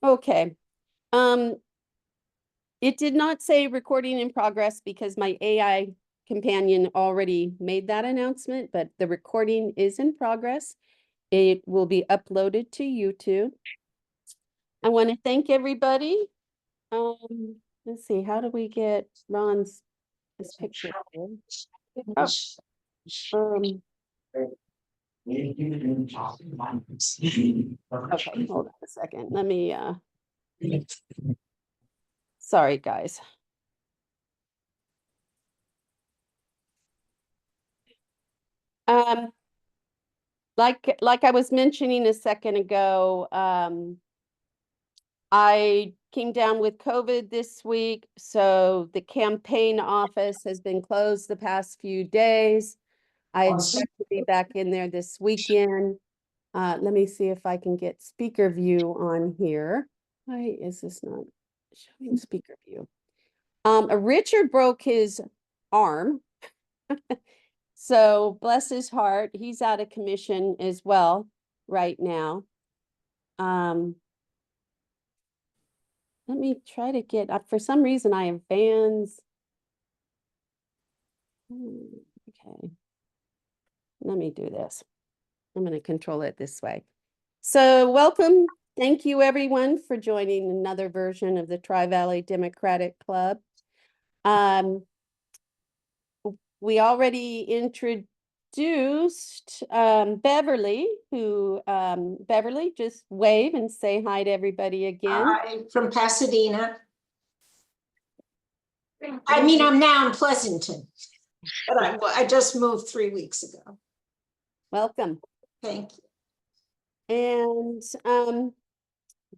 Okay. It did not say recording in progress because my AI companion already made that announcement, but the recording is in progress. It will be uploaded to YouTube. I want to thank everybody. Let's see, how do we get Ron's this picture here? Oh, okay, hold on a second. Let me sorry guys. Like I was mentioning a second ago, I came down with COVID this week, so the campaign office has been closed the past few days. I expect to be back in there this weekend. Let me see if I can get speaker view on here. Why is this not showing speaker view? Richard broke his arm. So bless his heart, he's out of commission as well right now. Let me try to get up. For some reason, I have fans. Okay. Let me do this. I'm going to control it this way. So welcome. Thank you, everyone, for joining another version of the Tri-Valley Democratic Club. We already introduced Beverly, who, Beverly, just wave and say hi to everybody again. I'm from Pasadena. I mean, I'm now in Pleasanton, but I just moved 3 weeks ago. Welcome. Thank you. And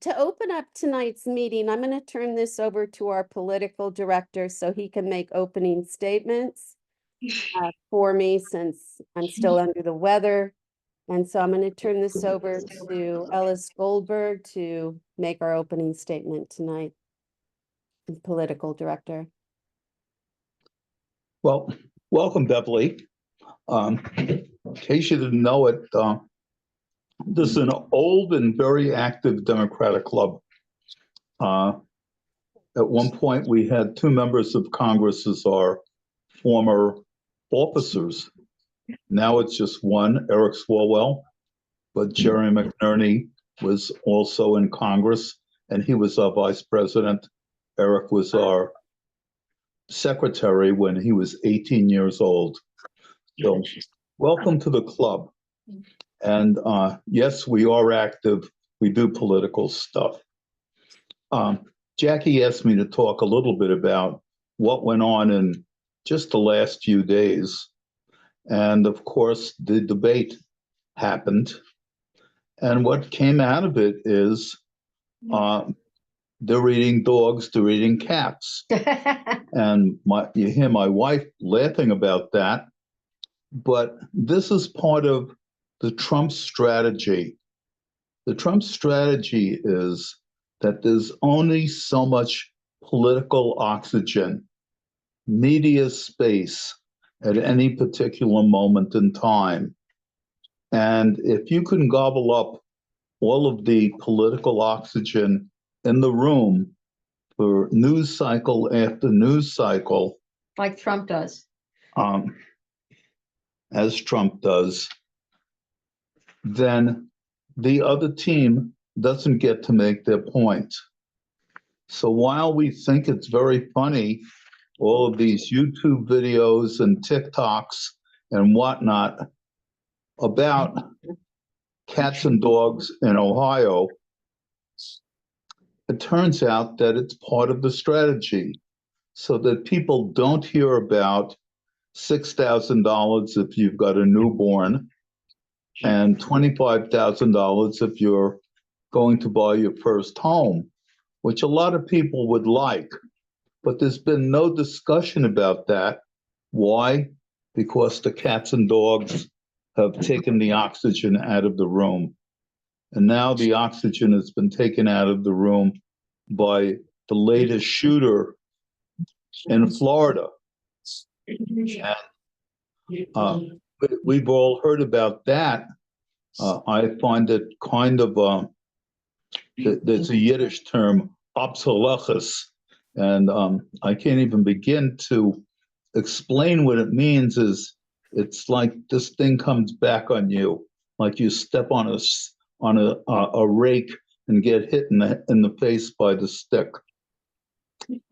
to open up tonight's meeting, I'm going to turn this over to our political director so he can make opening statements for me since I'm still under the weather. And so I'm going to turn this over to Ellis Goldberg to make our opening statement tonight. The political director. Well, welcome, Beverly. In case you didn't know it, this is an old and very active Democratic club. At one point, we had 2 members of Congress as our former officers. Now it's just one, Eric Swalwell, but Jerry McNerney was also in Congress, and he was our vice president. Eric was our secretary when he was 18 years old. So welcome to the club. And yes, we are active. We do political stuff. Jackie asked me to talk a little bit about what went on in just the last few days. And of course, the debate happened. And what came out of it is they're eating dogs, they're eating cats. And you hear my wife laughing about that. But this is part of the Trump strategy. The Trump strategy is that there's only so much political oxygen, media space at any particular moment in time. And if you can gobble up all of the political oxygen in the room for news cycle after news cycle, like Trump does, as Trump does, then the other team doesn't get to make their point. So while we think it's very funny, all of these YouTube videos and TikToks and whatnot about cats and dogs in Ohio, it turns out that it's part of the strategy so that people don't hear about $6,000 if you've got a newborn and $25,000 if you're going to buy your first home, which a lot of people would like. But there's been no discussion about that. Why? Because the cats and dogs have taken the oxygen out of the room. And now the oxygen has been taken out of the room by the latest shooter in Florida. And we've all heard about that. I find it kind of There's a Yiddish term, obsolescence, and I can't even begin to explain what it means. It's like this thing comes back on you, like you step on a rake and get hit in the face by the stick.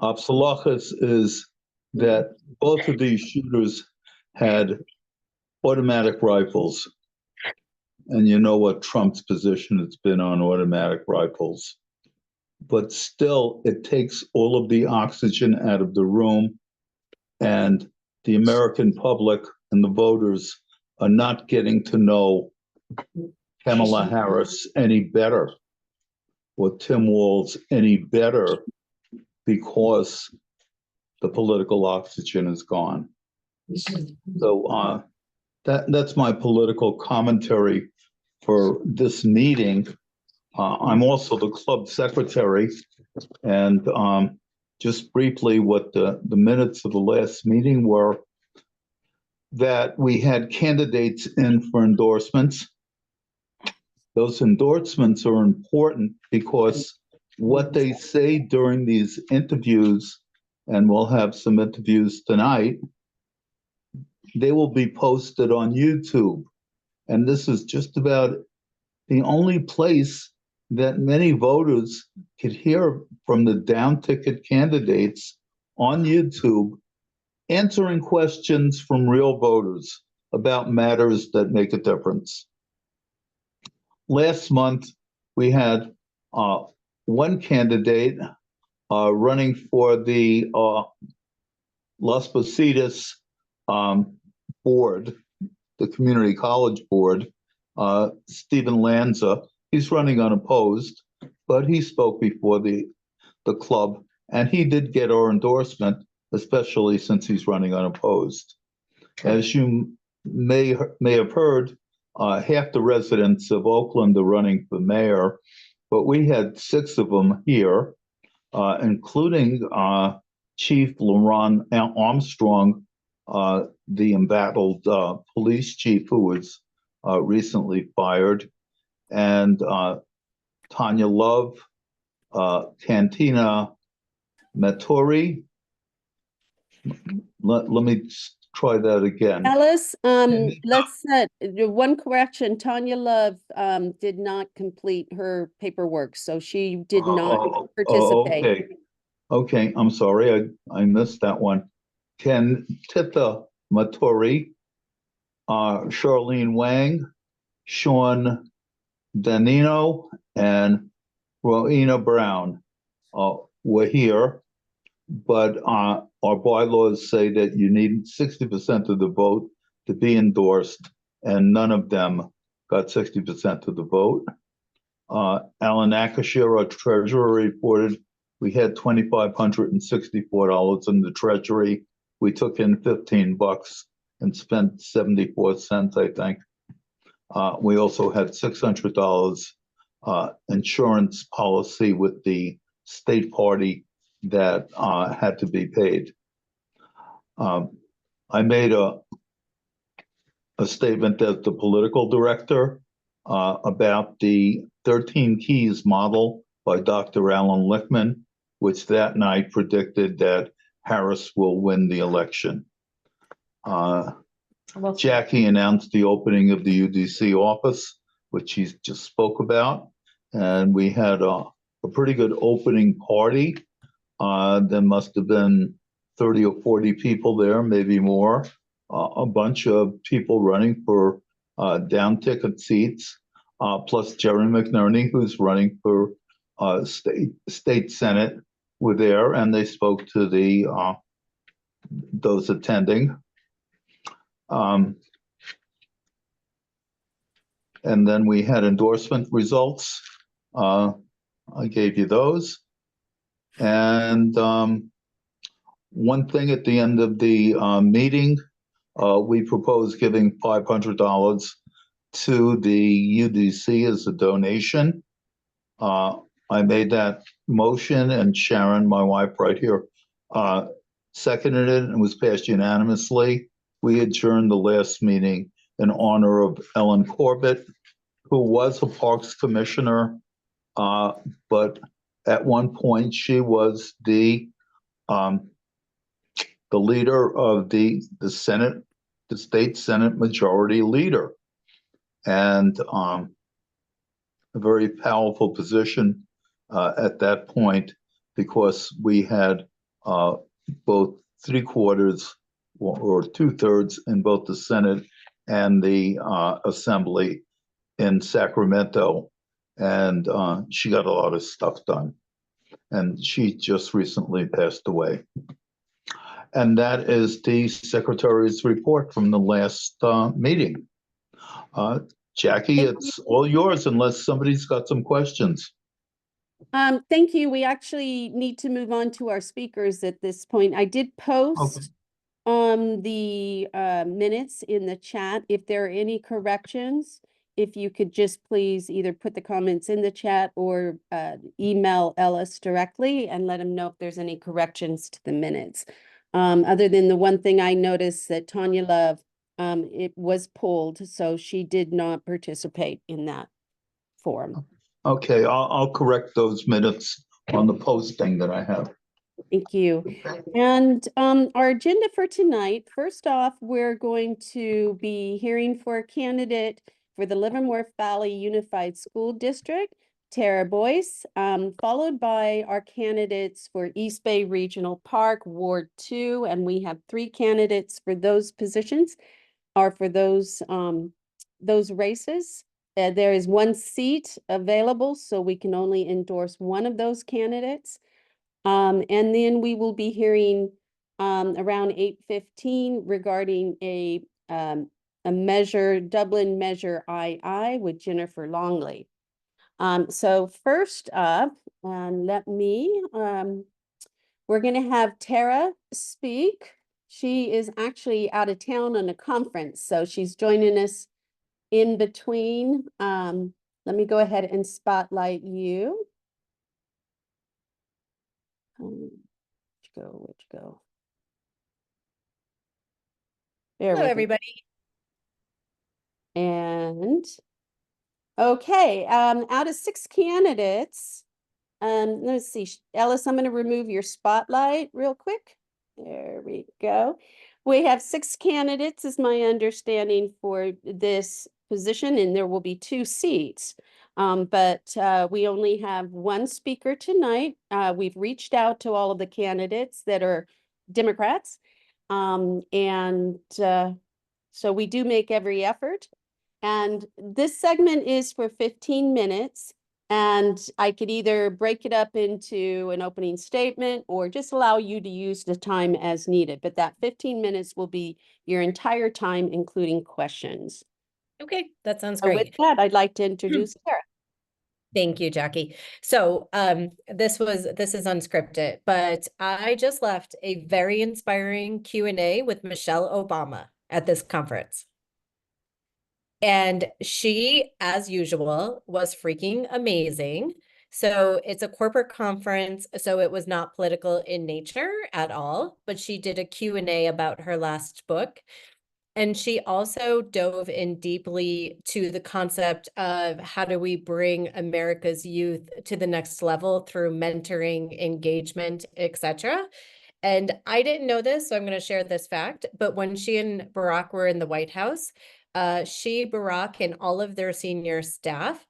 Obsolescence is that both of these shooters had automatic rifles. And you know what Trump's position has been on automatic rifles. But still, it takes all of the oxygen out of the room, and the American public and the voters are not getting to know Kamala Harris any better or Tim Walz any better because the political oxygen is gone. So that's my political commentary for this meeting. I'm also the club secretary, and just briefly what the minutes of the last meeting were, that we had candidates in for endorsements. Those endorsements are important because what they say during these interviews, and we'll have some interviews tonight, they will be posted on YouTube. And this is just about the only place that many voters could hear from the down ticket candidates on YouTube, answering questions from real voters about matters that make a difference. Last month, we had one candidate running for the Las Positas board, the community college board, Stephen Lanza. He's running unopposed, but he spoke before the club, and he did get our endorsement, especially since he's running unopposed. As you may have heard, half the residents of Oakland are running for mayor, but we had 6 of them here, including Chief LaRon Armstrong, the embattled police chief who was recently fired, and Tanya Love, Cantina Mattori. Let me try that again. Alice, let's one correction. Tanya Love did not complete her paperwork, so she did not participate. Okay, I'm sorry, I missed that one. Can Titha Mattori, Charlene Wang, Sean Danino, and Rowena Brown were here, but our bylaws say that you need 60% of the vote to be endorsed, and none of them got 60% of the vote. Alan Akashir, our treasurer, reported we had $2,564 in the treasury. We took in $15 and spent 74 cents, I think. We also had $600 insurance policy with the state party that had to be paid. I made a statement as the political director about the 13 Keys model by Dr. Alan Lichtman, which that night predicted that Harris will win the election. Jackie announced the opening of the UDC office, which he just spoke about, and we had a pretty good opening party. There must have been 30 or 40 people there, maybe more. A bunch of people running for down ticket seats, plus Jerry McNerney, who's running for state senate, were there, and they spoke to those attending. And then we had endorsement results. I gave you those. And one thing at the end of the meeting, we proposed giving $500 to the UDC as a donation. I made that motion, and Sharon, my wife right here, seconded it, and was passed unanimously. We adjourned the last meeting in honor of Ellen Corbett, who was a Parks Commissioner But at one point, she was the leader of the Senate, the state Senate Majority Leader, and a very powerful position at that point because we had both 3/4 or 2/3 in both the Senate and the Assembly in Sacramento, and she got a lot of stuff done. And she just recently passed away. And that is the secretary's report from the last meeting. Jackie, it's all yours unless somebody's got some questions. Thank you. We actually need to move on to our speakers at this point. I did post the minutes in the chat. If there are any corrections, if you could just please either put the comments in the chat or email Ellis directly and let him know if there's any corrections to the minutes. Other than the one thing I noticed that Tanya Love, it was pulled, so she did not participate in that forum. Okay, I'll correct those minutes on the posting that I have. Thank you. And our agenda for tonight, first off, we're going to be hearing for a candidate for the Livermore Valley Unified School District, Tara Boyce, followed by our candidates for East Bay Regional Park, Ward 2, and we have 3 candidates for those positions, or for those races. There is 1 seat available, so we can only endorse one of those candidates. And then we will be hearing around 8:15 regarding a measure, Dublin Measure II with Jennifer Longley. So first up, we're going to have Tara speak. She is actually out of town on a conference, so she's joining us in between. Let me go ahead and spotlight you. Which go? There Hello, we go. everybody. And okay, out of 6 candidates, let's see, Ellis, I'm going to remove your spotlight real quick. There we go. We have 6 candidates, is my understanding, for this position, and there will be 2 seats. But we only have 1 speaker tonight. We've reached out to all of the candidates that are Democrats. So we do make every effort. And this segment is for 15 minutes. And I could either break it up into an opening statement or just allow you to use the time as needed. But that 15 minutes will be your entire time, including questions. Okay, that sounds So with great. that, I'd like to introduce Tara. Thank you, Jackie. So this is unscripted, but I just left a very inspiring Q&A with Michelle Obama at this conference. And she, as usual, was freaking amazing. So it's a corporate conference, so it was not political in nature at all, but she did a Q&A about her last book. And she also dove in deeply to the concept of how do we bring America's youth to the next level through mentoring, engagement, etc. And I didn't know this, so I'm going to share this fact. But when she and Barack were in the White House, Barack, and all of their senior staff,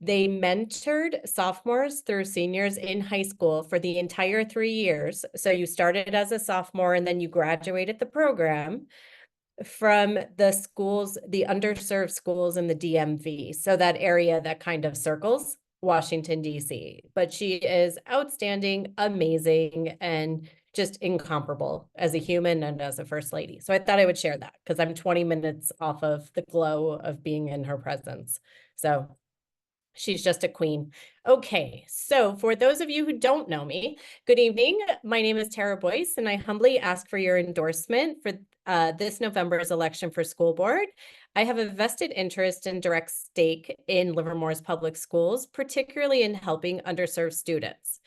they mentored sophomores through seniors in high school for the entire 3 years. So you started as a sophomore and then you graduated the program from the schools, the underserved schools in the DMV. So that area that kind of circles Washington, D.C. But she is outstanding, amazing, and just incomparable as a human and as a first lady. So I thought I would share that because I'm 20 minutes off of the glow of being in her presence. So she's just a queen. Okay, so for those of you who don't know me, good evening. My name is Tara Boyce, and I humbly ask for your endorsement for this November's election for school board. I have a vested interest and direct stake in Livermore's public schools, particularly in helping underserved students.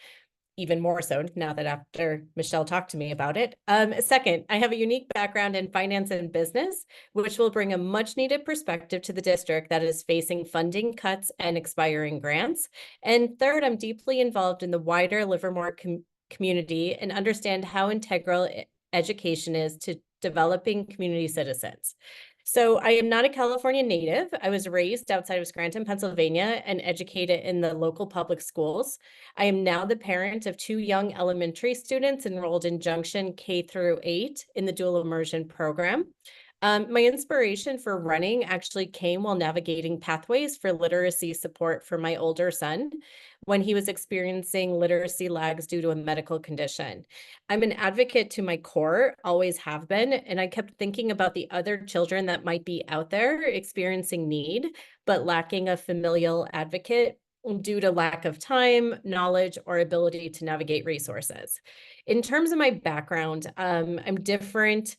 even more so now that after Michelle talked to me about it. Second, I have a unique background in finance and business, which will bring a much needed perspective to the district that is facing funding cuts and expiring grants. And third, I'm deeply involved in the wider Livermore community and understand how integral education is to developing community citizens. So I am not a California native. I was raised outside of Scranton, Pennsylvania, and educated in the local public schools. I am now the parent of 2 young elementary students enrolled in Junction K through 8 in the dual immersion program. My inspiration for running actually came while navigating pathways for literacy support for my older son when he was experiencing literacy lags due to a medical condition. I'm an advocate to my core, always have been, and I kept thinking about the other children that might be out there experiencing need, but lacking a familial advocate due to lack of time, knowledge, or ability to navigate resources. In terms of my background, I'm different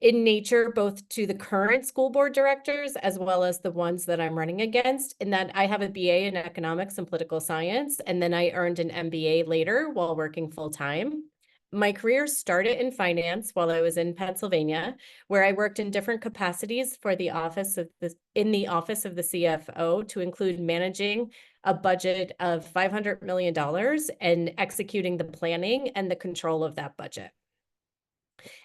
in nature, both to the current school board directors as well as the ones that I'm running against, in that I have a BA in economics and political science, and then I earned an MBA later while working full time. My career started in finance while I was in Pennsylvania, where I worked in different capacities for the office of the CFO, to include managing a budget of $500 million and executing the planning and the control of that budget.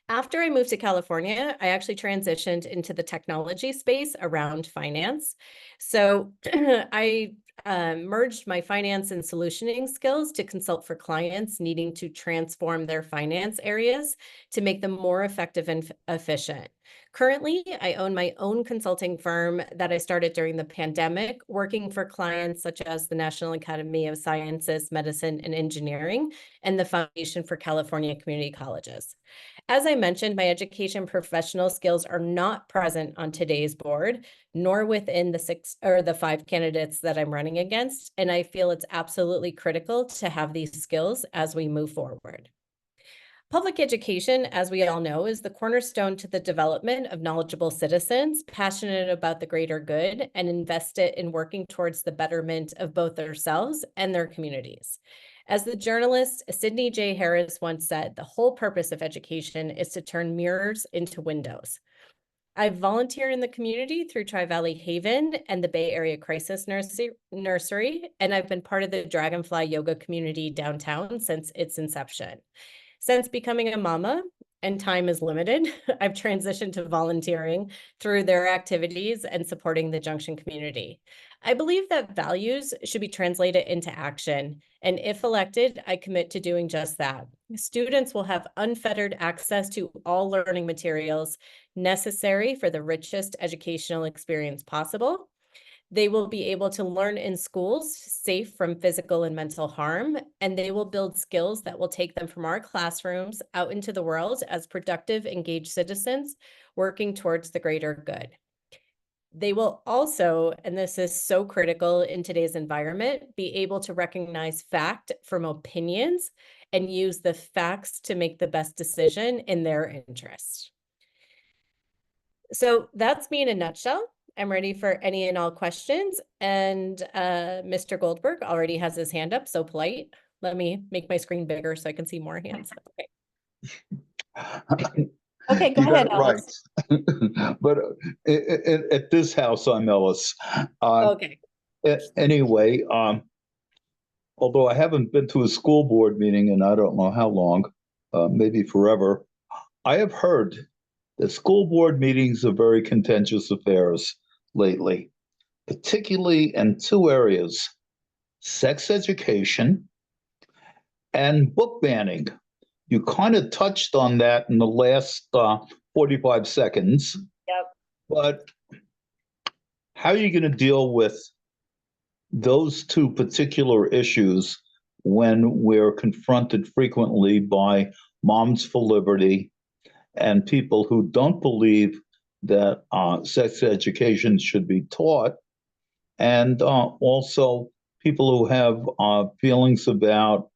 After I moved to California, I actually transitioned into the technology space around finance. So I merged my finance and solutioning skills to consult for clients needing to transform their finance areas to make them more effective and efficient. Currently, I own my own consulting firm that I started during the pandemic, working for clients such as the National Academy of Sciences, Medicine, and Engineering, and the Foundation for California Community Colleges. As I mentioned, my education professional skills are not present on today's board, nor within the 6 or the 5 candidates that I'm running against, and I feel it's absolutely critical to have these skills as we move forward. Public education, as we all know, is the cornerstone to the development of knowledgeable citizens, passionate about the greater good, and invested in working towards the betterment of both themselves and their communities. As the journalist Sidney J. Harris once said, the whole purpose of education is to turn mirrors into windows. I volunteer in the community through Tri-Valley Haven and the Bay Area Crisis Nursery, and I've been part of the Dragonfly Yoga community downtown since its inception. Since becoming a mama, and time is limited, I've transitioned to volunteering through their activities and supporting the Junction community. I believe that values should be translated into action, and if elected, I commit to doing just that. Students will have unfettered access to all learning materials necessary for the richest educational experience possible. They will be able to learn in schools safe from physical and mental harm, and they will build skills that will take them from our classrooms out into the world as productive, engaged citizens working towards the greater good. They will also, and this is so critical in today's environment, be able to recognize fact from opinions and use the facts to make the best decision in their interest. So that's me in a nutshell. I'm ready for any and all questions. And Mr. Goldberg already has his hand up, so polite. Let me make my screen bigger so I can see more hands. Okay. Okay, go You ahead, got it Ellis. right. But at this house, I'm Ellis. Okay. Anyway, although I haven't been to a school board meeting in I don't know how long, maybe forever, I have heard that school board meetings are very contentious affairs lately, particularly in 2 areas: sex education and book banning. You kind of touched on that in the last 45 seconds. Yep. But how are you going to deal with those 2 particular issues when we're confronted frequently by Moms for Liberty and people who don't believe that sex education should be taught, and also people who have feelings about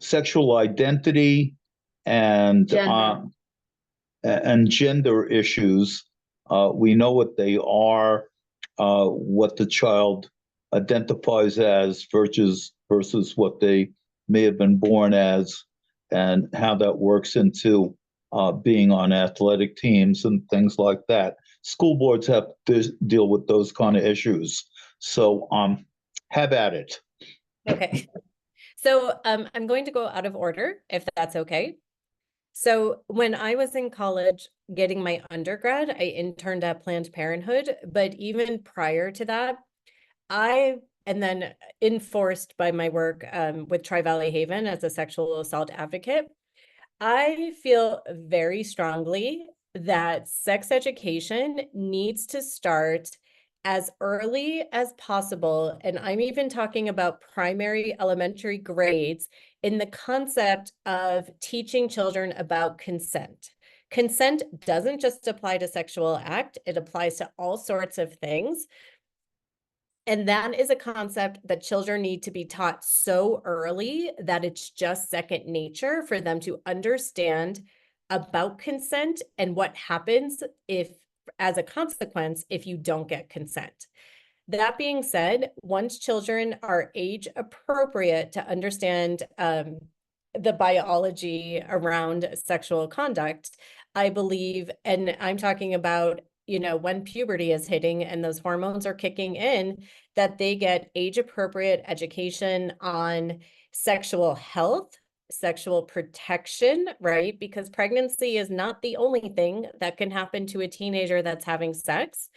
sexual identity and gender issues? We know what they are, what the child identifies as versus versus what they may have been born as, and how that works into being on athletic teams and things like that. School boards have to deal with those kind of issues. So have at it. Okay. So I'm going to go out of order, if that's okay. So when I was in college getting my undergrad, I interned at Planned Parenthood. But even prior to that, and then enforced by my work with Tri-Valley Haven as a sexual assault advocate, I feel very strongly that sex education needs to start as early as possible. And I'm even talking about primary elementary grades in the concept of teaching children about consent. Consent doesn't just apply to sexual act, it applies to all sorts of things. And that is a concept that children need to be taught so early that it's just second nature for them to understand about consent and what happens if, as a consequence, if you don't get consent. That being said, once children are age appropriate to understand the biology around sexual conduct, I believe, and I'm talking about, when puberty is hitting and those hormones are kicking in, that they get age appropriate education on sexual health, sexual protection, right? Because pregnancy is not the only thing that can happen to a teenager that's having sex.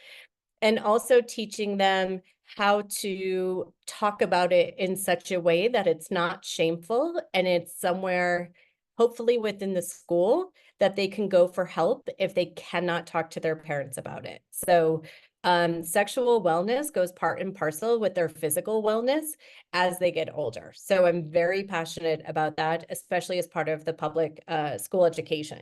And also teaching them how to talk about it in such a way that it's not shameful and it's somewhere, hopefully within the school, that they can go for help if they cannot talk to their parents about it. So sexual wellness goes part and parcel with their physical wellness as they get older. So I'm very passionate about that, especially as part of the public school education.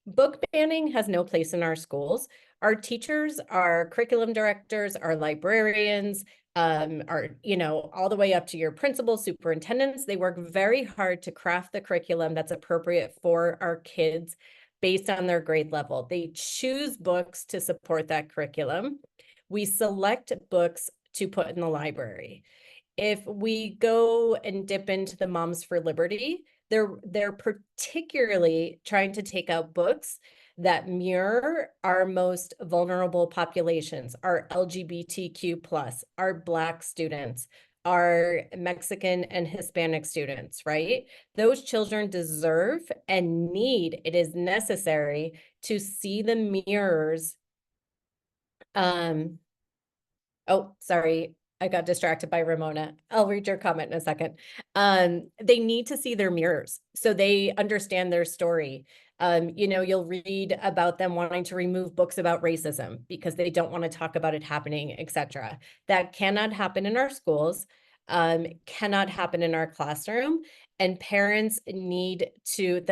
Book banning has no place in our schools. Our teachers, our curriculum directors, our librarians, all the way up to your principals, superintendents, they work very hard to craft the curriculum that's appropriate for our kids based on their grade level. They choose books to support that curriculum. We select books to put in the library. If we go and dip into the Moms for Liberty, they're particularly trying to take out books that mirror our most vulnerable populations, our LGBTQ plus, our Black students, our Mexican and Hispanic students, right? Those children deserve and need, it is necessary to see the mirrors. Oh, sorry. I got distracted by Ramona. I'll read your comment in a second. They need to see their mirrors so they understand their story. You'll read about them wanting to remove books about racism because they don't want to talk about it happening, etc. That cannot happen in our schools, cannot happen in our classroom. And the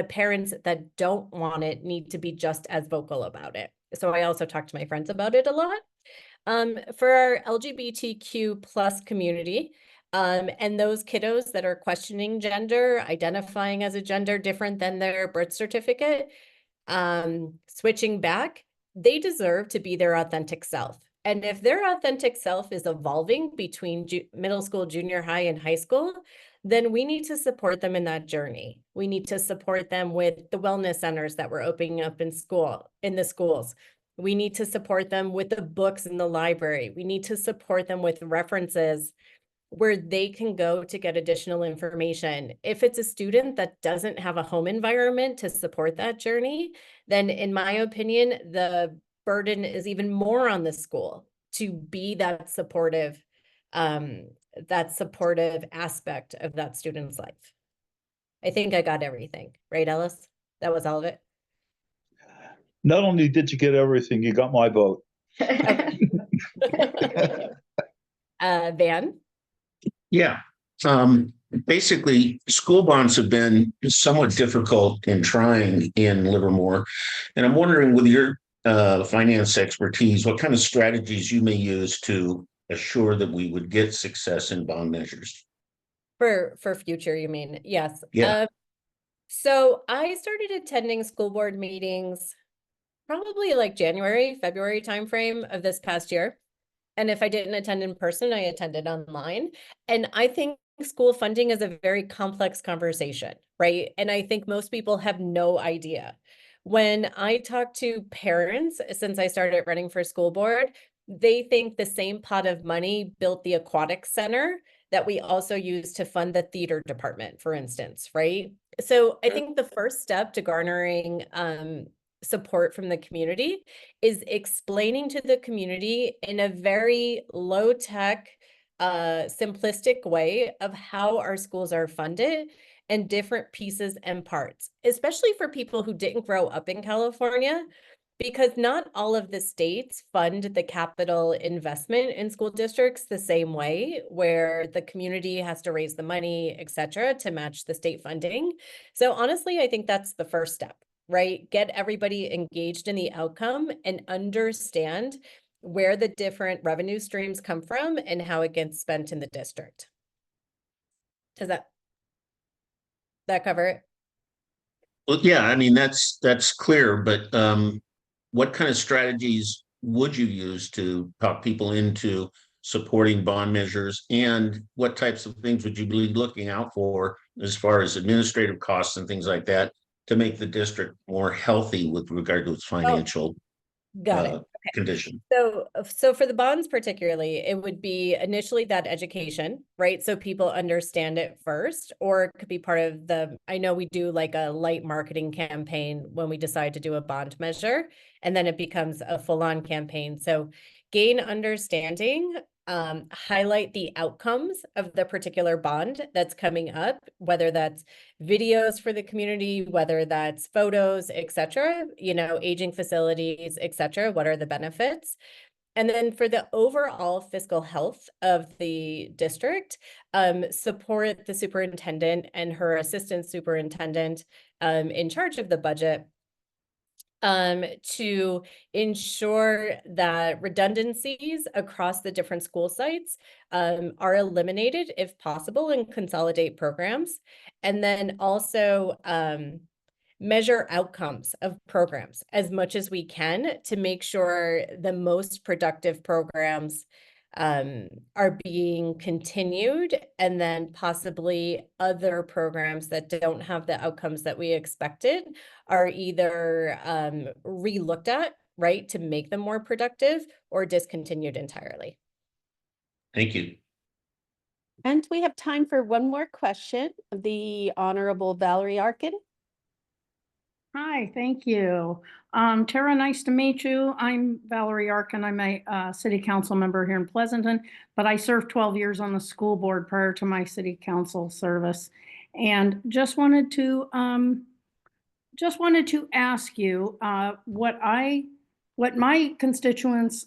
parents that don't want it need to be just as vocal about it. So I also talk to my friends about it a lot. For our LGBTQ plus community, and those kiddos that are questioning gender, identifying as a gender different than their birth certificate, switching back, they deserve to be their authentic self. And if their authentic self is evolving between middle school, junior high, and high school, then we need to support them in that journey. We need to support them with the wellness centers that we're opening up in the schools. We need to support them with the books in the library. We need to support them with references where they can go to get additional information. If it's a student that doesn't have a home environment to support that journey, then in my opinion, the burden is even more on the school to be that supportive aspect of that student's life. I think I got everything, right, Ellis? That was all of it. Not only did you get everything, you got my vote. Van? Yeah. Basically, school bonds have been somewhat difficult in trying in Livermore. And I'm wondering, with your finance expertise, what kind of strategies you may use to assure that we would get success in bond measures? For future, you mean? Yes. Yeah. So I started attending school board meetings probably like January, February timeframe of this past year. And if I didn't attend in person, I attended online. And I think school funding is a very complex conversation, right? And I think most people have no idea. When I talk to parents, since I started running for school board, they think the same pot of money built the aquatic center that we also use to fund the theater department, for instance, right? So I think the first step to garnering support from the community is explaining to the community in a very low tech, simplistic way of how our schools are funded and different pieces and parts, especially for people who didn't grow up in California, because not all of the states fund the capital investment in school districts the same way, where the community has to raise the money, et cetera, to match the state funding. So honestly, I think that's the first step, right? Get everybody engaged in the outcome and understand where the different revenue streams come from and how it gets spent in the district. Does that cover it? Well, yeah, I mean, that's clear, but what kind of strategies would you use to talk people into supporting bond measures? And what types of things would you be looking out for as far as administrative costs and things like that to make the district more healthy with regard to its financial Got it. condition? So for the bonds particularly, it would be initially that education, right? So people understand it first, or it could be part of I know we do like a light marketing campaign when we decide to do a bond measure, and then it becomes a full-on campaign. So gain understanding, highlight the outcomes of the particular bond that's coming up, whether that's videos for the community, whether that's photos, et cetera, aging facilities, et cetera. What are the benefits? And then for the overall fiscal health of the district, support the superintendent and her assistant superintendent in charge of the budget to ensure that redundancies across the different school sites are eliminated if possible and consolidate programs. And then also measure outcomes of programs as much as we can to make sure the most productive programs are being continued, and then possibly other programs that don't have the outcomes that we expected are either re-looked at, right, to make them more productive, or discontinued entirely. Thank you. And we have time for one more question. The Honorable Valerie Arkin. Hi, thank you. Tara, nice to meet you. I'm Valerie Arkin. I'm a city council member here in Pleasanton, but I served 12 years on the school board prior to my city council service. And just wanted to ask you what my constituents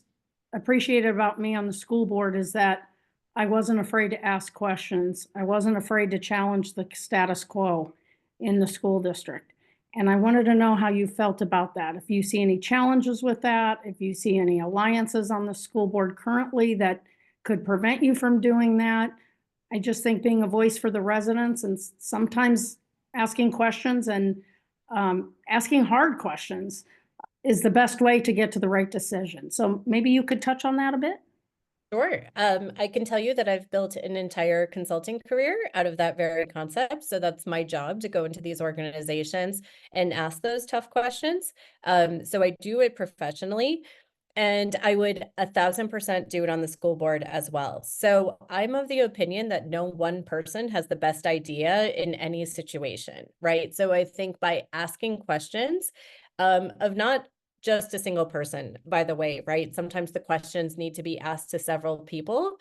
appreciated about me on the school board is that I wasn't afraid to ask questions. I wasn't afraid to challenge the status quo in the school district. And I wanted to know how you felt about that. If you see any challenges with that, if you see any alliances on the school board currently that could prevent you from doing that. I just think being a voice for the residents and sometimes asking questions and asking hard questions is the best way to get to the right decision. So maybe you could touch on that a bit? Sure. I can tell you that I've built an entire consulting career out of that very concept. So that's my job, to go into these organizations and ask those tough questions. So I do it professionally, and I would 1,000% do it on the school board as well. So I'm of the opinion that no one person has the best idea in any situation, right? So I think by asking questions of not just a single person, by the way, right? Sometimes the questions need to be asked to several people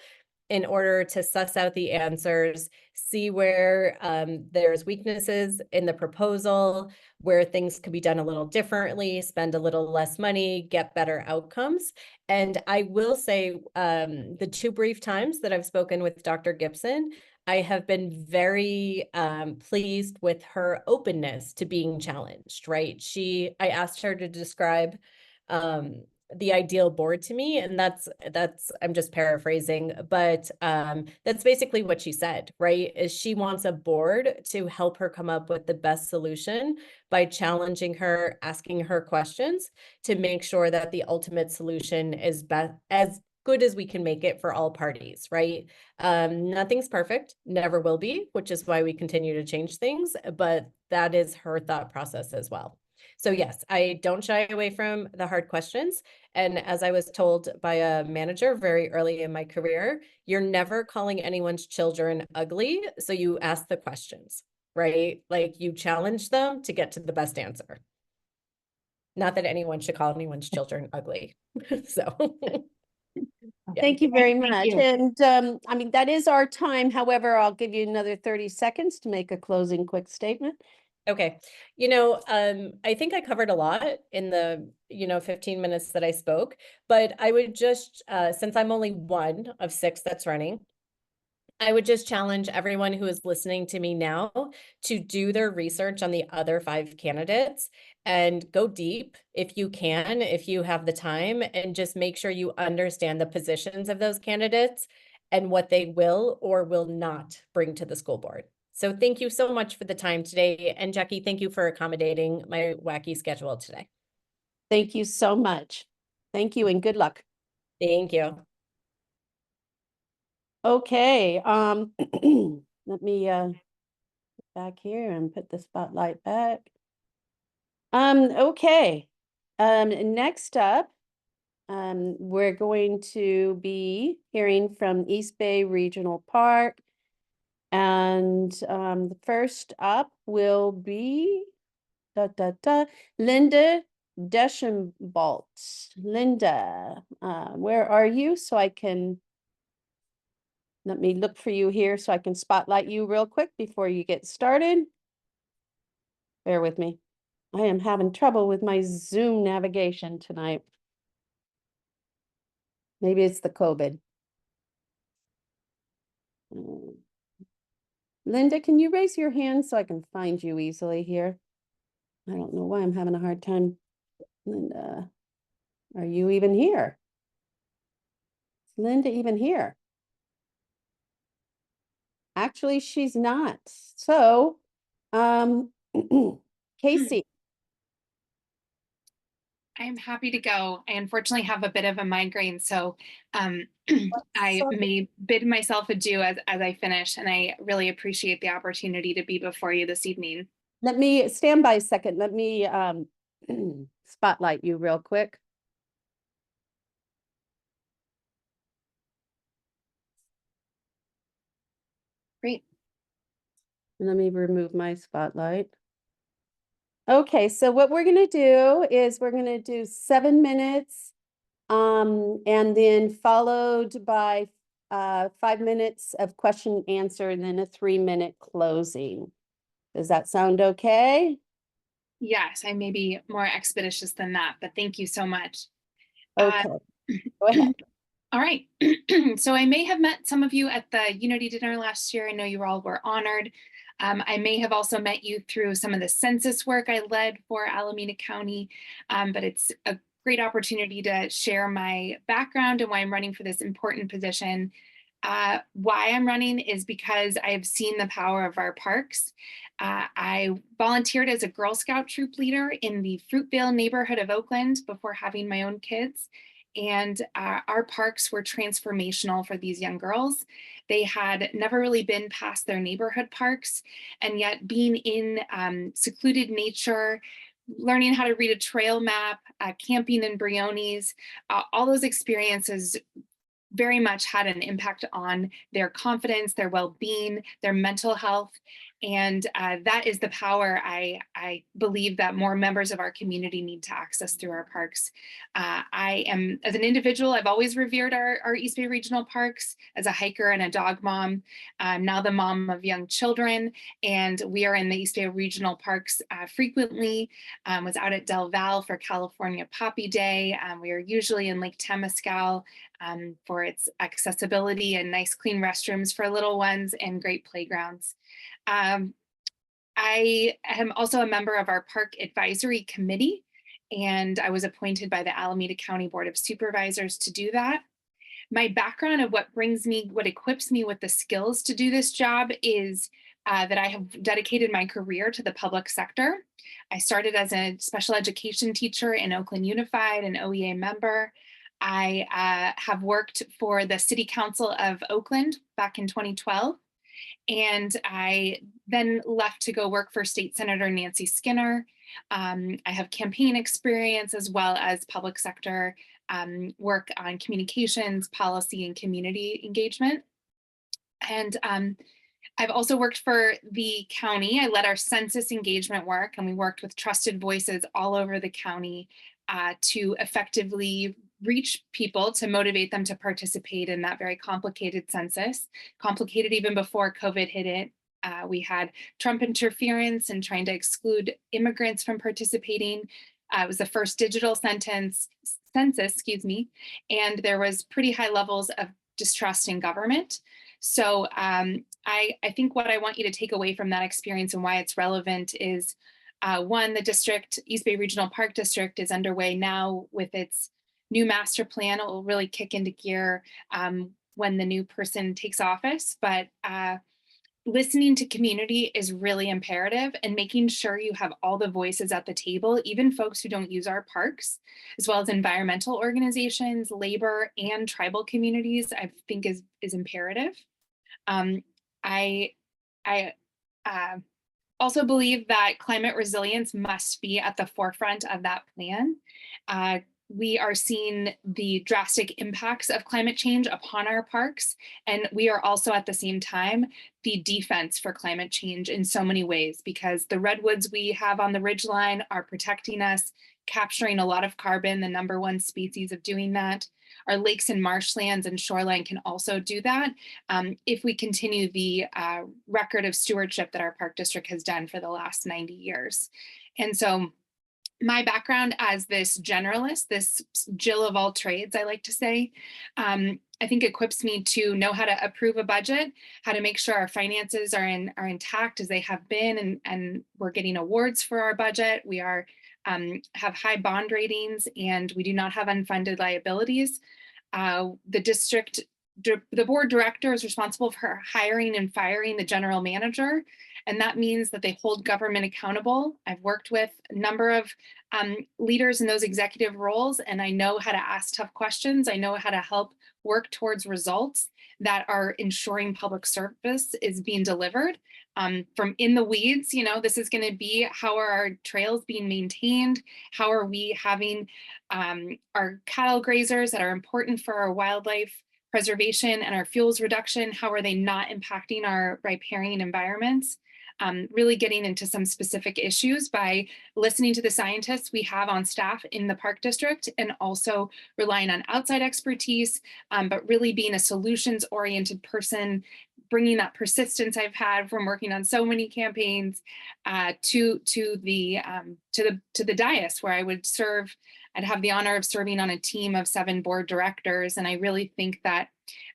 in order to suss out the answers, see where there's weaknesses in the proposal, where things could be done a little differently, spend a little less money, get better outcomes. And I will say the 2 brief times that I've spoken with Dr. Gibson, I have been very pleased with her openness to being challenged, right? I asked her to describe the ideal board to me, and that's I'm just paraphrasing, but that's basically what she said, right? Is she wants a board to help her come up with the best solution by challenging her, asking her questions to make sure that the ultimate solution is as good as we can make it for all parties, right? Nothing's perfect, never will be, which is why we continue to change things, but that is her thought process as well. So yes, I don't shy away from the hard questions. And as I was told by a manager very early in my career, you're never calling anyone's children ugly, so you ask the questions, right? Like you challenge them to get to the best answer. Not that anyone should call anyone's children ugly. So yeah. Thank you very Thank much. you. And I mean, that is our time. However, I'll give you another 30 seconds to make a closing quick statement. Okay. I think I covered a lot in the, 15 minutes that I spoke, but I would just, since I'm only one of 6 that's running, I would just challenge everyone who is listening to me now to do their research on the other 5 candidates and go deep if you can, if you have the time, and just make sure you understand the positions of those candidates and what they will or will not bring to the school board. So thank you so much for the time today. And Jackie, thank you for accommodating my wacky schedule today. Thank you so much. Thank you and good luck. Thank you. Okay, let me back here and put the spotlight back. Okay. Next up, we're going to be hearing from East Bay Regional Park. And the first up will be Linda Deschenbolt. Linda, where are you? So I can let me look for you here so I can spotlight you real quick before you get started. Bear with me. I am having trouble with my Zoom navigation tonight. Maybe it's the COVID. Linda, can you raise your hand so I can find you easily here? I don't know why I'm having a hard time. Linda, are you even here? Is Linda even here? Actually, she's not. So, Casey. I am happy to go. I unfortunately have a bit of a migraine, so I Sorry. may bid myself adieu as I finish, and I really appreciate the opportunity to be before you this evening. Let me stand by a second. Let me spotlight you real quick. Great. Let me remove my spotlight. Okay, so what we're gonna do is we're gonna do 7 minutes, and then followed by 5 minutes of question and answer, and then a 3-minute closing. Does that sound okay? Yes, I may be more expeditious than that, but thank you so much. Uh, Okay, go ahead. All right. So I may have met some of you at the Unity dinner last year. I know you all were honored. I may have also met you through some of the census work I led for Alameda County, but it's a great opportunity to share my background and why I'm running for this important position. Why I'm running is because I have seen the power of our parks. I volunteered as a Girl Scout troop leader in the Fruitvale neighborhood of Oakland before having my own kids. And our parks were transformational for these young girls. They had never really been past their neighborhood parks, and yet being in secluded nature, learning how to read a trail map, camping in Briones, all those experiences very much had an impact on their confidence, their well-being, their mental health. And that is the power I believe that more members of our community need to access through our parks. I am, as an individual, I've always revered our East Bay Regional Parks as a hiker and a dog mom. I'm now the mom of young children, and we are in the East Bay Regional Parks frequently. Was out at Del Val for California Poppy Day. We are usually in Lake Temescal for its accessibility and nice clean restrooms for little ones and great playgrounds. I am also a member of our Park Advisory Committee, and I was appointed by the Alameda County Board of Supervisors to do that. My background of what equips me with the skills to do this job is that I have dedicated my career to the public sector. I started as a special education teacher in Oakland Unified, an OEA member. I have worked for the City Council of Oakland back in 2012. And I then left to go work for State Senator Nancy Skinner. I have campaign experience as well as public sector work on communications, policy, and community engagement. And I've also worked for the county. I led our census engagement work, and we worked with trusted voices all over the county to effectively reach people, to motivate them to participate in that very complicated census, complicated even before COVID hit it. We had Trump interference and trying to exclude immigrants from participating. It was the first digital census, and there was pretty high levels of distrust in government. So I think what I want you to take away from that experience and why it's relevant is one, the district, East Bay Regional Park District, is underway now with its new master plan. It will really kick into gear when the new person takes office. But listening to community is really imperative, and making sure you have all the voices at the table, even folks who don't use our parks, as well as environmental organizations, labor, and tribal communities, I think is imperative. I also believe that climate resilience must be at the forefront of that plan. We are seeing the drastic impacts of climate change upon our parks, and we are also at the same time the defense for climate change in so many ways, because the redwoods we have on the ridgeline are protecting us, capturing a lot of carbon, the #1 species of doing that. Our lakes and marshlands and shoreline can also do that if we continue the record of stewardship that our park district has done for the last 90 years. And so my background as this generalist, this Jill of all trades, I like to say, I think equips me to know how to approve a budget, how to make sure our finances are intact as they have been, and we're getting awards for our budget. We are have high bond ratings, and we do not have unfunded liabilities. The board director is responsible for hiring and firing the general manager, and that means that they hold government accountable. I've worked with a number of leaders in those executive roles, and I know how to ask tough questions. I know how to help work towards results that are ensuring public service is being delivered. From in the weeds, this is going to be, how are our trails being maintained? How are we having our cattle grazers that are important for our wildlife preservation and our fuels reduction? How are they not impacting our riparian environments? Really getting into some specific issues by listening to the scientists we have on staff in the park district, and also relying on outside expertise, but really being a solutions-oriented person, bringing that persistence I've had from working on so many campaigns to the dais, where I would serve. I'd have the honor of serving on a team of 7 board directors, and I really think that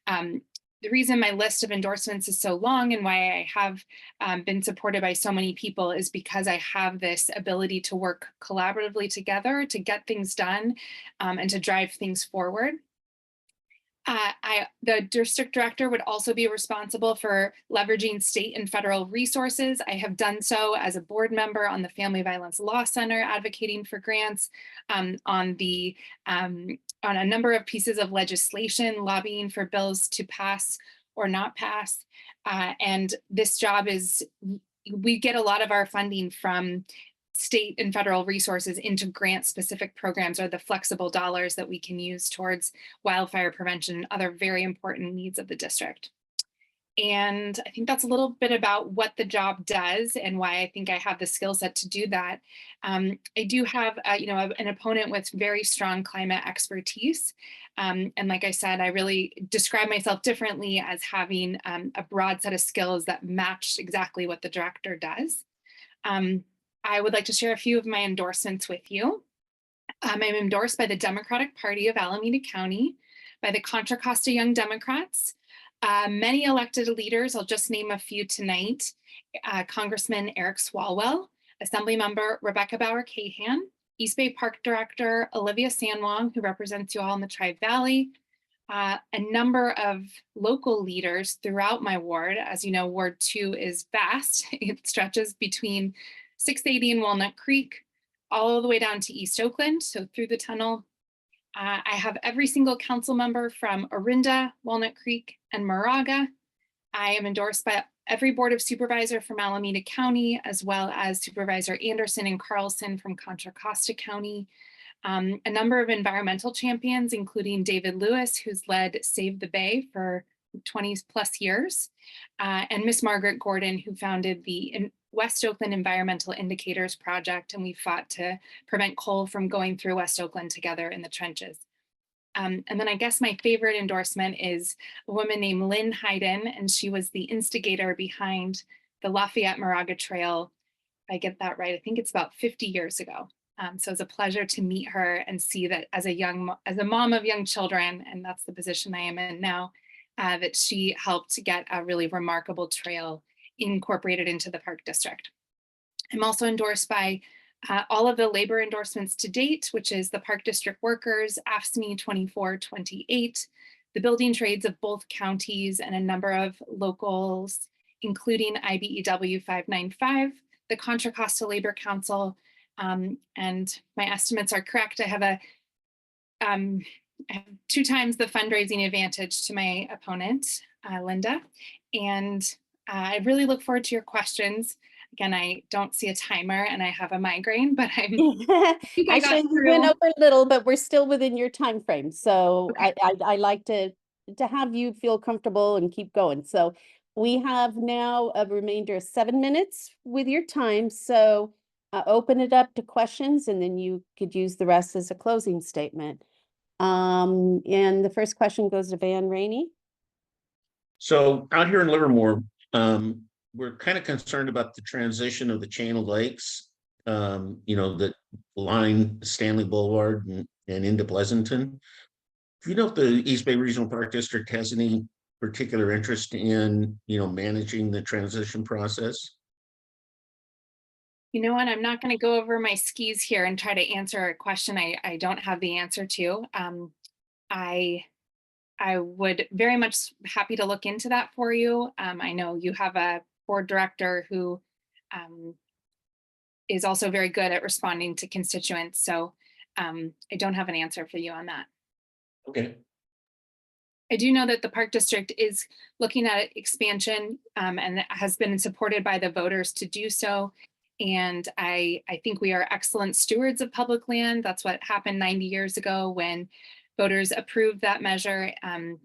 the reason my list of endorsements is so long, and why I have been supported by so many people, is because I have this ability to work collaboratively together to get things done and to drive things forward. The district director would also be responsible for leveraging state and federal resources. I have done so as a board member on the Family Violence Law Center, advocating for grants, on a number of pieces of legislation, lobbying for bills to pass or not pass. And this job is, we get a lot of our funding from state and federal resources into grant specific programs, or the flexible dollars that we can use towards wildfire prevention and other very important needs of the district. And I think that's a little bit about what the job does and why I think I have the skill set to do that. I do have an opponent with very strong climate expertise. And like I said, I really describe myself differently as having a broad set of skills that match exactly what the director does. I would like to share a few of my endorsements with you. I'm endorsed by the Democratic Party of Alameda County, by the Contra Costa Young Democrats, many elected leaders. I'll just name a few tonight. Congressman Eric Swalwell, Assemblymember Rebecca Bauer-Cahan, East Bay Park Director Olivia Sanwong, who represents you all in the Tri-Valley, a number of local leaders throughout my ward. As you know, Ward 2 is vast. It stretches between 680 and Walnut Creek, all the way down to East Oakland, so through the tunnel. I have every single council member from Orinda, Walnut Creek, and Moraga. I am endorsed by every board of supervisor from Alameda County, as well as Supervisor Anderson and Carlson from Contra Costa County. A number of environmental champions, including David Lewis, who's led Save the Bay for 20 plus years, and Miss Margaret Gordon, who founded the West Oakland Environmental Indicators Project, and we fought to prevent coal from going through West Oakland together in the trenches. And then I guess my favorite endorsement is a woman named Lynn Hayden, and she was the instigator behind the Lafayette Moraga Trail. If I get that right, I think it's about 50 years ago. So it's a pleasure to meet her and see that as a mom of young children, and that's the position I am in now, that she helped get a really remarkable trail incorporated into the park district. I'm also endorsed by all of the labor endorsements to date, which is the Park District Workers, AFSCME 2428, the building trades of both counties, and a number of locals, including IBEW 595, the Contra Costa Labor Council, and my estimates are correct. I have I have 2 times the fundraising advantage to my opponent, Linda, and I really look forward to your questions. Again, I don't see a timer and I have a migraine, but I think I got Actually, we went through. over a little, but we're still within your time frame. So Okay. I like to have you feel comfortable and keep going. So we have now a remainder of 7 minutes with your time. So open it up to questions, and then you could use the rest as a closing statement. And the first question goes to Van Rainey. So out here in Livermore, we're kind of concerned about the transition of the chain of lakes, that line Stanley Boulevard and into Pleasanton. Do you know if the East Bay Regional Park District has any particular interest in, managing the transition process? You know what? I'm not going to go over my skis here and try to answer a question I don't have the answer to. I would very much happy to look into that for you. I know you have a board director who is also very good at responding to constituents. So I don't have an answer for you on that. Okay. I do know that the Park District is looking at expansion and has been supported by the voters to do so. And I think we are excellent stewards of public land. That's what happened 90 years ago when voters approved that measure. And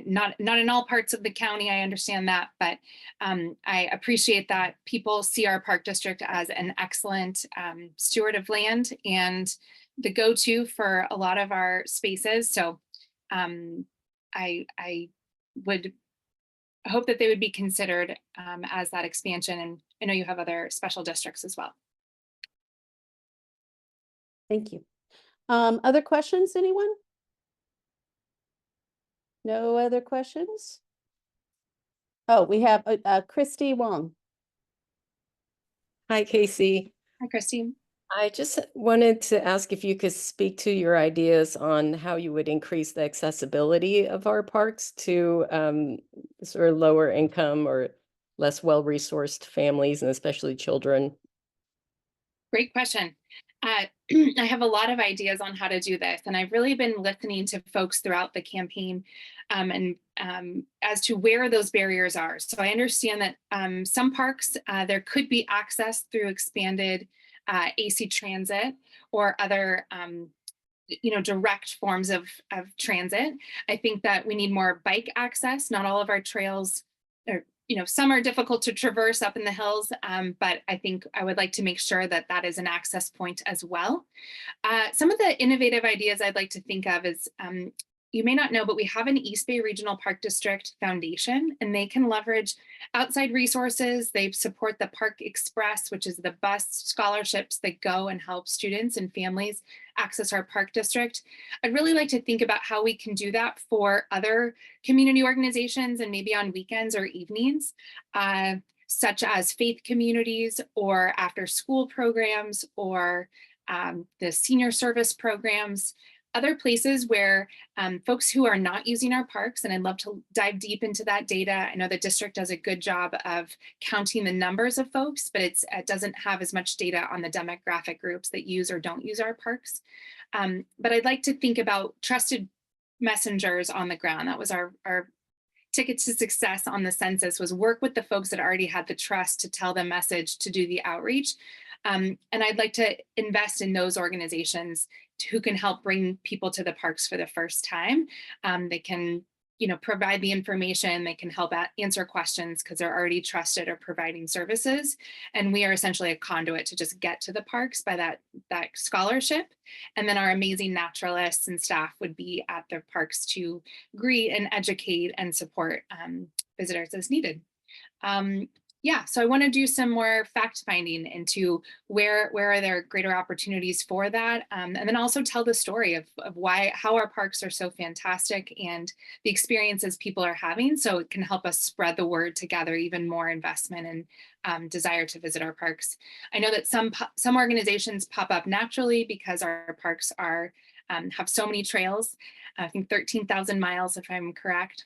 not in all parts of the county, I understand that, but I appreciate that people see our park district as an excellent steward of land and the go-to for a lot of our spaces. So I would hope that they would be considered as that expansion. And I know you have other special districts as well. Thank you. Other questions, anyone? No other questions? Oh, we have Christy Wong. Hi, Casey. Hi, Christine. I just wanted to ask if you could speak to your ideas on how you would increase the accessibility of our parks to sort of lower income or less well-resourced families, and especially children. Great question. I have a lot of ideas on how to do this, and I've really been listening to folks throughout the campaign and as to where those barriers are. So I understand that some parks, there could be access through expanded AC transit or other direct forms of transit. I think that we need more bike access. Not all of our trails are, some are difficult to traverse up in the hills, but I think I would like to make sure that that is an access point as well. Some of the innovative ideas I'd like to think of is, you may not know, but we have an East Bay Regional Park District Foundation, and they can leverage outside resources. They support the Park Express, which is the bus scholarships that go and help students and families access our park district. I'd really like to think about how we can do that for other community organizations and maybe on weekends or evenings, such as faith communities or after school programs or the senior service programs. Other places where folks who are not using our parks, and I'd love to dive deep into that data. I know the district does a good job of counting the numbers of folks, but it doesn't have as much data on the demographic groups that use or don't use our parks. But I'd like to think about trusted messengers on the ground. That was our ticket to success on the census, was work with the folks that already had the trust to tell the message, to do the outreach. And I'd like to invest in those organizations who can help bring people to the parks for the first time. They can, provide the information, they can help answer questions because they're already trusted or providing services. And we are essentially a conduit to just get to the parks by that scholarship. And then our amazing naturalists and staff would be at the parks to greet and educate and support visitors as needed. So I want to do some more fact finding into where are there greater opportunities for that, and then also tell the story of how our parks are so fantastic and the experiences people are having, so it can help us spread the word to gather even more investment and desire to visit our parks. I know that some organizations pop up naturally because our parks are have so many trails. I think 13,000 miles, if I'm correct.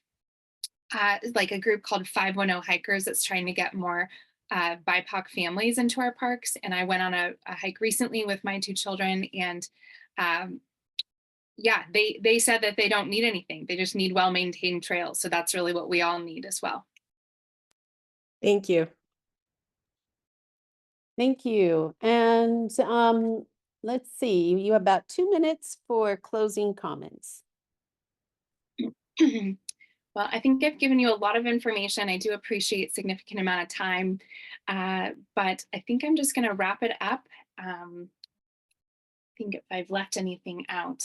Like a group called 510 Hikers that's trying to get more BIPOC families into our parks. And I went on a hike recently with my 2 children, and they said that they don't need anything. They just need well-maintained trails. So that's really what we all need as well. Thank you. Thank you. And let's see, you have about 2 minutes for closing comments. Well, I think I've given you a lot of information. I do appreciate significant amount of time, but I think I'm just going to wrap it up. I think if I've left anything out,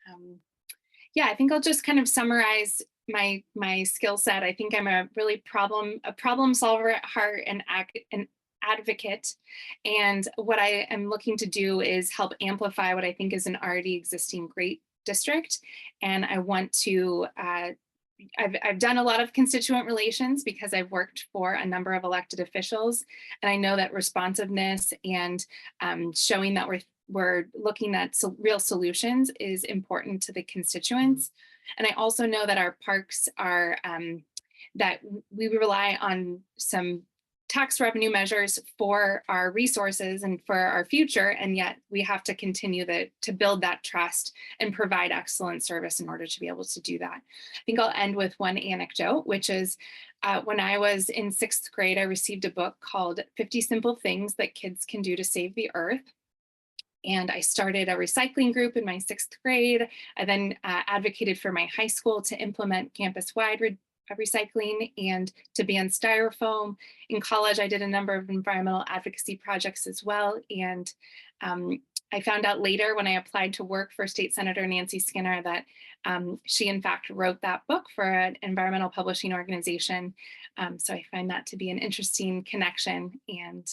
I think I'll just kind of summarize my skill set. I think I'm a really problem solver at heart and an advocate. And what I am looking to do is help amplify what I think is an already existing great district. And I want to I've done a lot of constituent relations because I've worked for a number of elected officials, and I know that responsiveness and showing that we're looking at real solutions is important to the constituents. And I also know that our parks are that we rely on some tax revenue measures for our resources and for our future, and yet we have to continue to build that trust and provide excellent service in order to be able to do that. I think I'll end with one anecdote, which is when I was in 6th grade, I received a book called 50 Simple Things That Kids Can Do to Save the Earth. And I started a recycling group in my 6th grade. I then advocated for my high school to implement campus-wide recycling and to ban styrofoam. In college, I did a number of environmental advocacy projects as well. And I found out later when I applied to work for State Senator Nancy Skinner that she in fact wrote that book for an environmental publishing organization. So I find that to be an interesting connection, and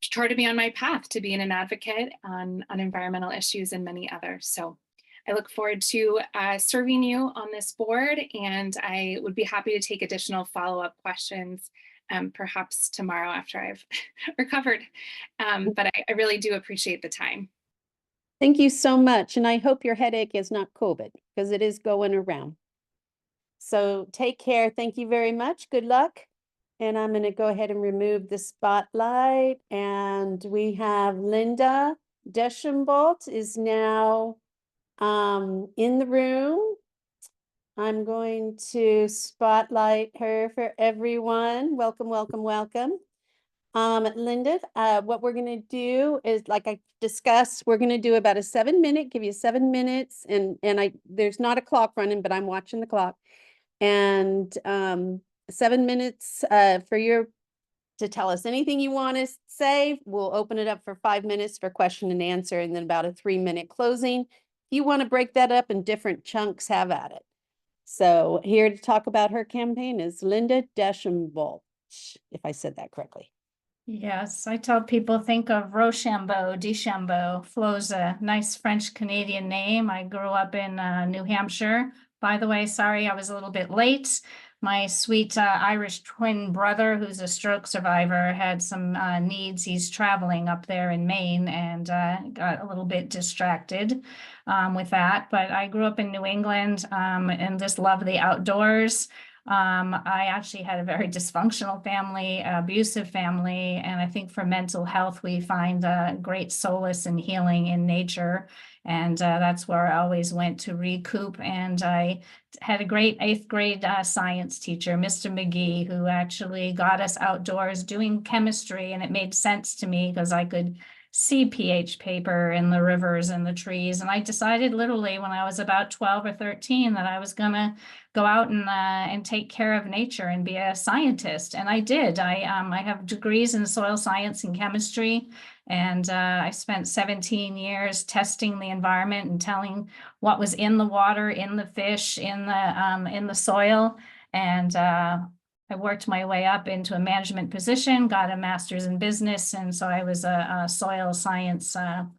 try to be on my path to being an advocate on environmental issues and many others. So I look forward to serving you on this board, and I would be happy to take additional follow-up questions perhaps tomorrow after I've recovered. But I really do appreciate the time. Thank you so much. And I hope your headache is not COVID, because it is going around. So take care. Thank you very much. Good luck. And I'm going to go ahead and remove the spotlight. And we have Linda Deschambault is now in the room. I'm going to spotlight her for everyone. Welcome, welcome, welcome. Linda, what we're going to do is, like I discussed, we're going to do about a 7-minute, give you 7 minutes, and there's not a clock running, but I'm watching the clock. And 7 minutes for you to tell us anything you want to say. We'll open it up for 5 minutes for question and answer, and then about a 3-minute closing. If you want to break that up in different chunks, have at it. So here to talk about her campaign is Linda Deschambault, if I said that correctly. Yes, I tell people think of Rochambeau, Deschambault. Flo's a nice French Canadian name. I grew up in New Hampshire. By the way, sorry, I was a little bit late. My sweet Irish twin brother, who's a stroke survivor, had some needs. He's traveling up there in Maine, and got a little bit distracted with that. But I grew up in New England and just love the outdoors. I actually had a very dysfunctional family, abusive family, and I think for mental health, we find great solace and healing in nature. And that's where I always went to recoup. And I had a great 8th grade science teacher, Mr. McGee, who actually got us outdoors doing chemistry. And it made sense to me because I could see pH paper in the rivers and the trees. And I decided literally when I was about 12 or 13 that I was going to go out and take care of nature and be a scientist. And I did. I have degrees in soil science and chemistry. And I spent 17 years testing the environment and telling what was in the water, in the fish, in the soil. And I worked my way up into a management position, got a master's in business. And so I was a soil science, a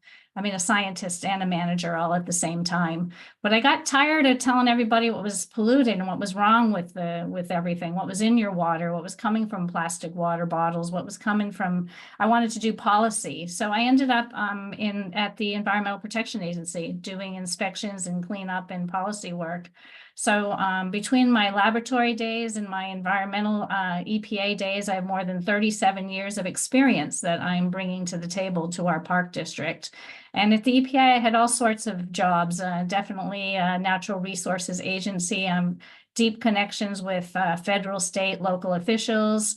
scientist and a manager all at the same time. But I got tired of telling everybody what was polluted and what was wrong with everything, what was in your water, what was coming from plastic water bottles, what was coming from, I wanted to do policy. So I ended up at the Environmental Protection Agency doing inspections and cleanup and policy work. So between my laboratory days and my environmental EPA days, I have more than 37 years of experience that I'm bringing to the table to our park district. And at the EPA, I had all sorts of jobs, definitely Natural Resources Agency, deep connections with federal, state, local officials.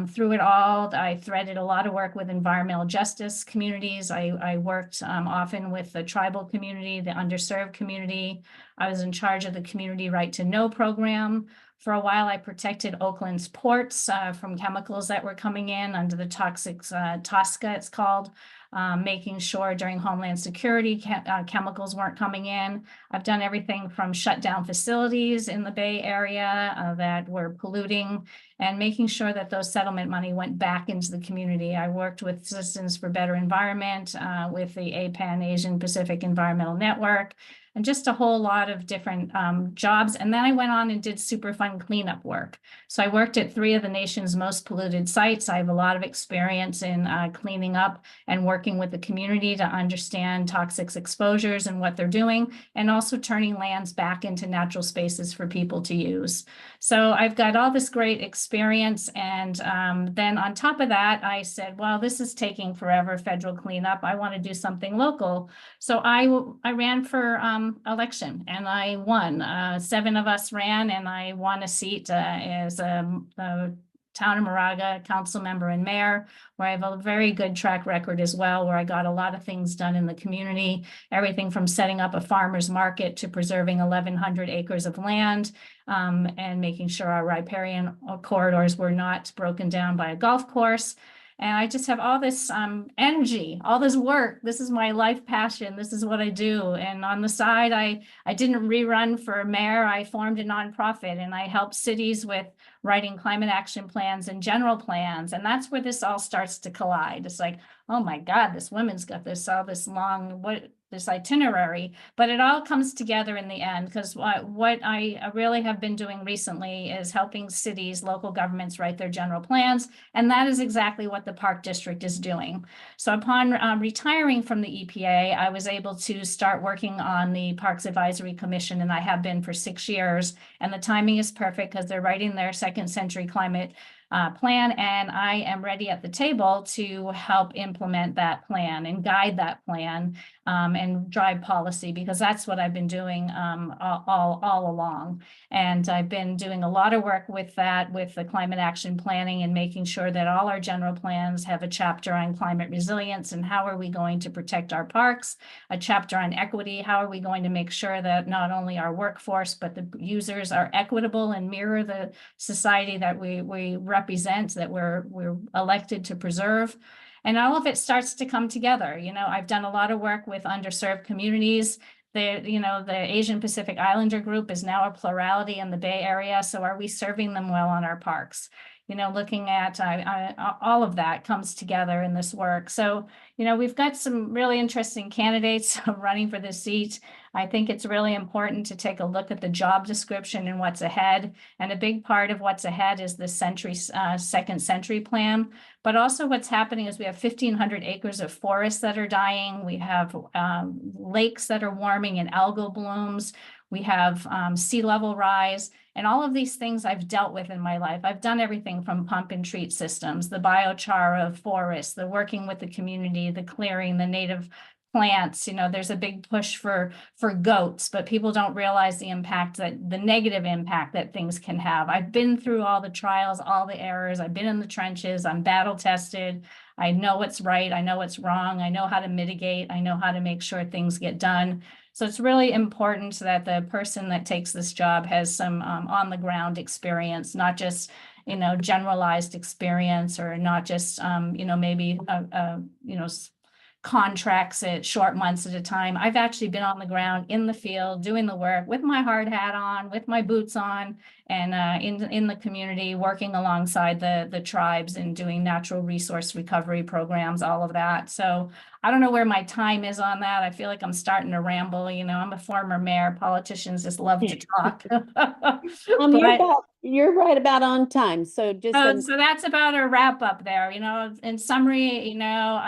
Through it all, I threaded a lot of work with environmental justice communities. I worked often with the tribal community, the underserved community. I was in charge of the Community Right to Know program. For a while, I protected Oakland's ports from chemicals that were coming in under the toxic TSCA, it's called. Making sure during Homeland Security chemicals weren't coming in. I've done everything from shut down facilities in the Bay Area that were polluting and making sure that those settlement money went back into the community. I worked with Citizens for Better Environment, with the APAN, Asian Pacific Environmental Network, and just a whole lot of different jobs. And then I went on and did Superfund cleanup work. So I worked at 3 of the nation's most polluted sites. I have a lot of experience in cleaning up and working with the community to understand toxics exposures and what they're doing, and also turning lands back into natural spaces for people to use. So I've got all this great experience. And then on top of that, I said, well, this is taking forever, federal cleanup. I want to do something local. So I ran for election and I won. 7 of us ran and I won a seat as a Town of Moraga council member and mayor, where I have a very good track record as well, where I got a lot of things done in the community, everything from setting up a farmer's market to preserving 1,100 acres of land, and making sure our riparian corridors were not broken down by a golf course. And I just have all this energy, all this work. This is my life passion. This is what I do. And on the side, I didn't rerun for mayor. I formed a nonprofit and I help cities with writing climate action plans and general plans. And that's where this all starts to collide. It's like, oh my God, this woman's got all this long, this itinerary, but it all comes together in the end, because what I really have been doing recently is helping cities, local governments write their general plans. And that is exactly what the Park District is doing. So upon retiring from the EPA, I was able to start working on the Parks Advisory Commission, and I have been for 6 years. And the timing is perfect because they're writing their second century climate plan, and I am ready at the table to help implement that plan and guide that plan and drive policy, because that's what I've been doing all along. And I've been doing a lot of work with that, with the climate action planning and making sure that all our general plans have a chapter on climate resilience and how are we going to protect our parks, a chapter on equity, how are we going to make sure that not only our workforce, but the users are equitable and mirror the society that we represent, that we're elected to preserve. And all of it starts to come together. You know, I've done a lot of work with underserved communities. The Asian Pacific Islander group is now a plurality in the Bay Area. So are we serving them well on our parks? You know, looking at all of that comes together in this work. So, you know, we've got some really interesting candidates running for this seat. I think it's really important to take a look at the job description and what's ahead. And a big part of what's ahead is the second century plan. But also what's happening is we have 1,500 acres of forests that are dying. We have lakes that are warming and algal blooms. We have sea level rise. And all of these things I've dealt with in my life. I've done everything from pump and treat systems, the biochar of forests, the working with the community, the clearing, the native plants. You know, there's a big push for goats, but people don't realize the impact, that the negative impact that things can have. I've been through all the trials, all the errors. I've been in the trenches. I'm battle tested. I know what's right. I know what's wrong. I know how to mitigate. I know how to make sure things get done. So it's really important that the person that takes this job has some on the ground experience, not just, you know, generalized experience, or not just, you know, maybe, you know, contracts at short months at a time. I've actually been on the ground in the field doing the work with my hard hat on, with my boots on, and in the community, working alongside the tribes and doing natural resource recovery programs, all of that. So I don't know where my time is on that. I feel like I'm starting to ramble. You know, I'm a former mayor. Politicians just love to talk. You're right about on time. So just so that's about a wrap up there. You know, in summary, you know,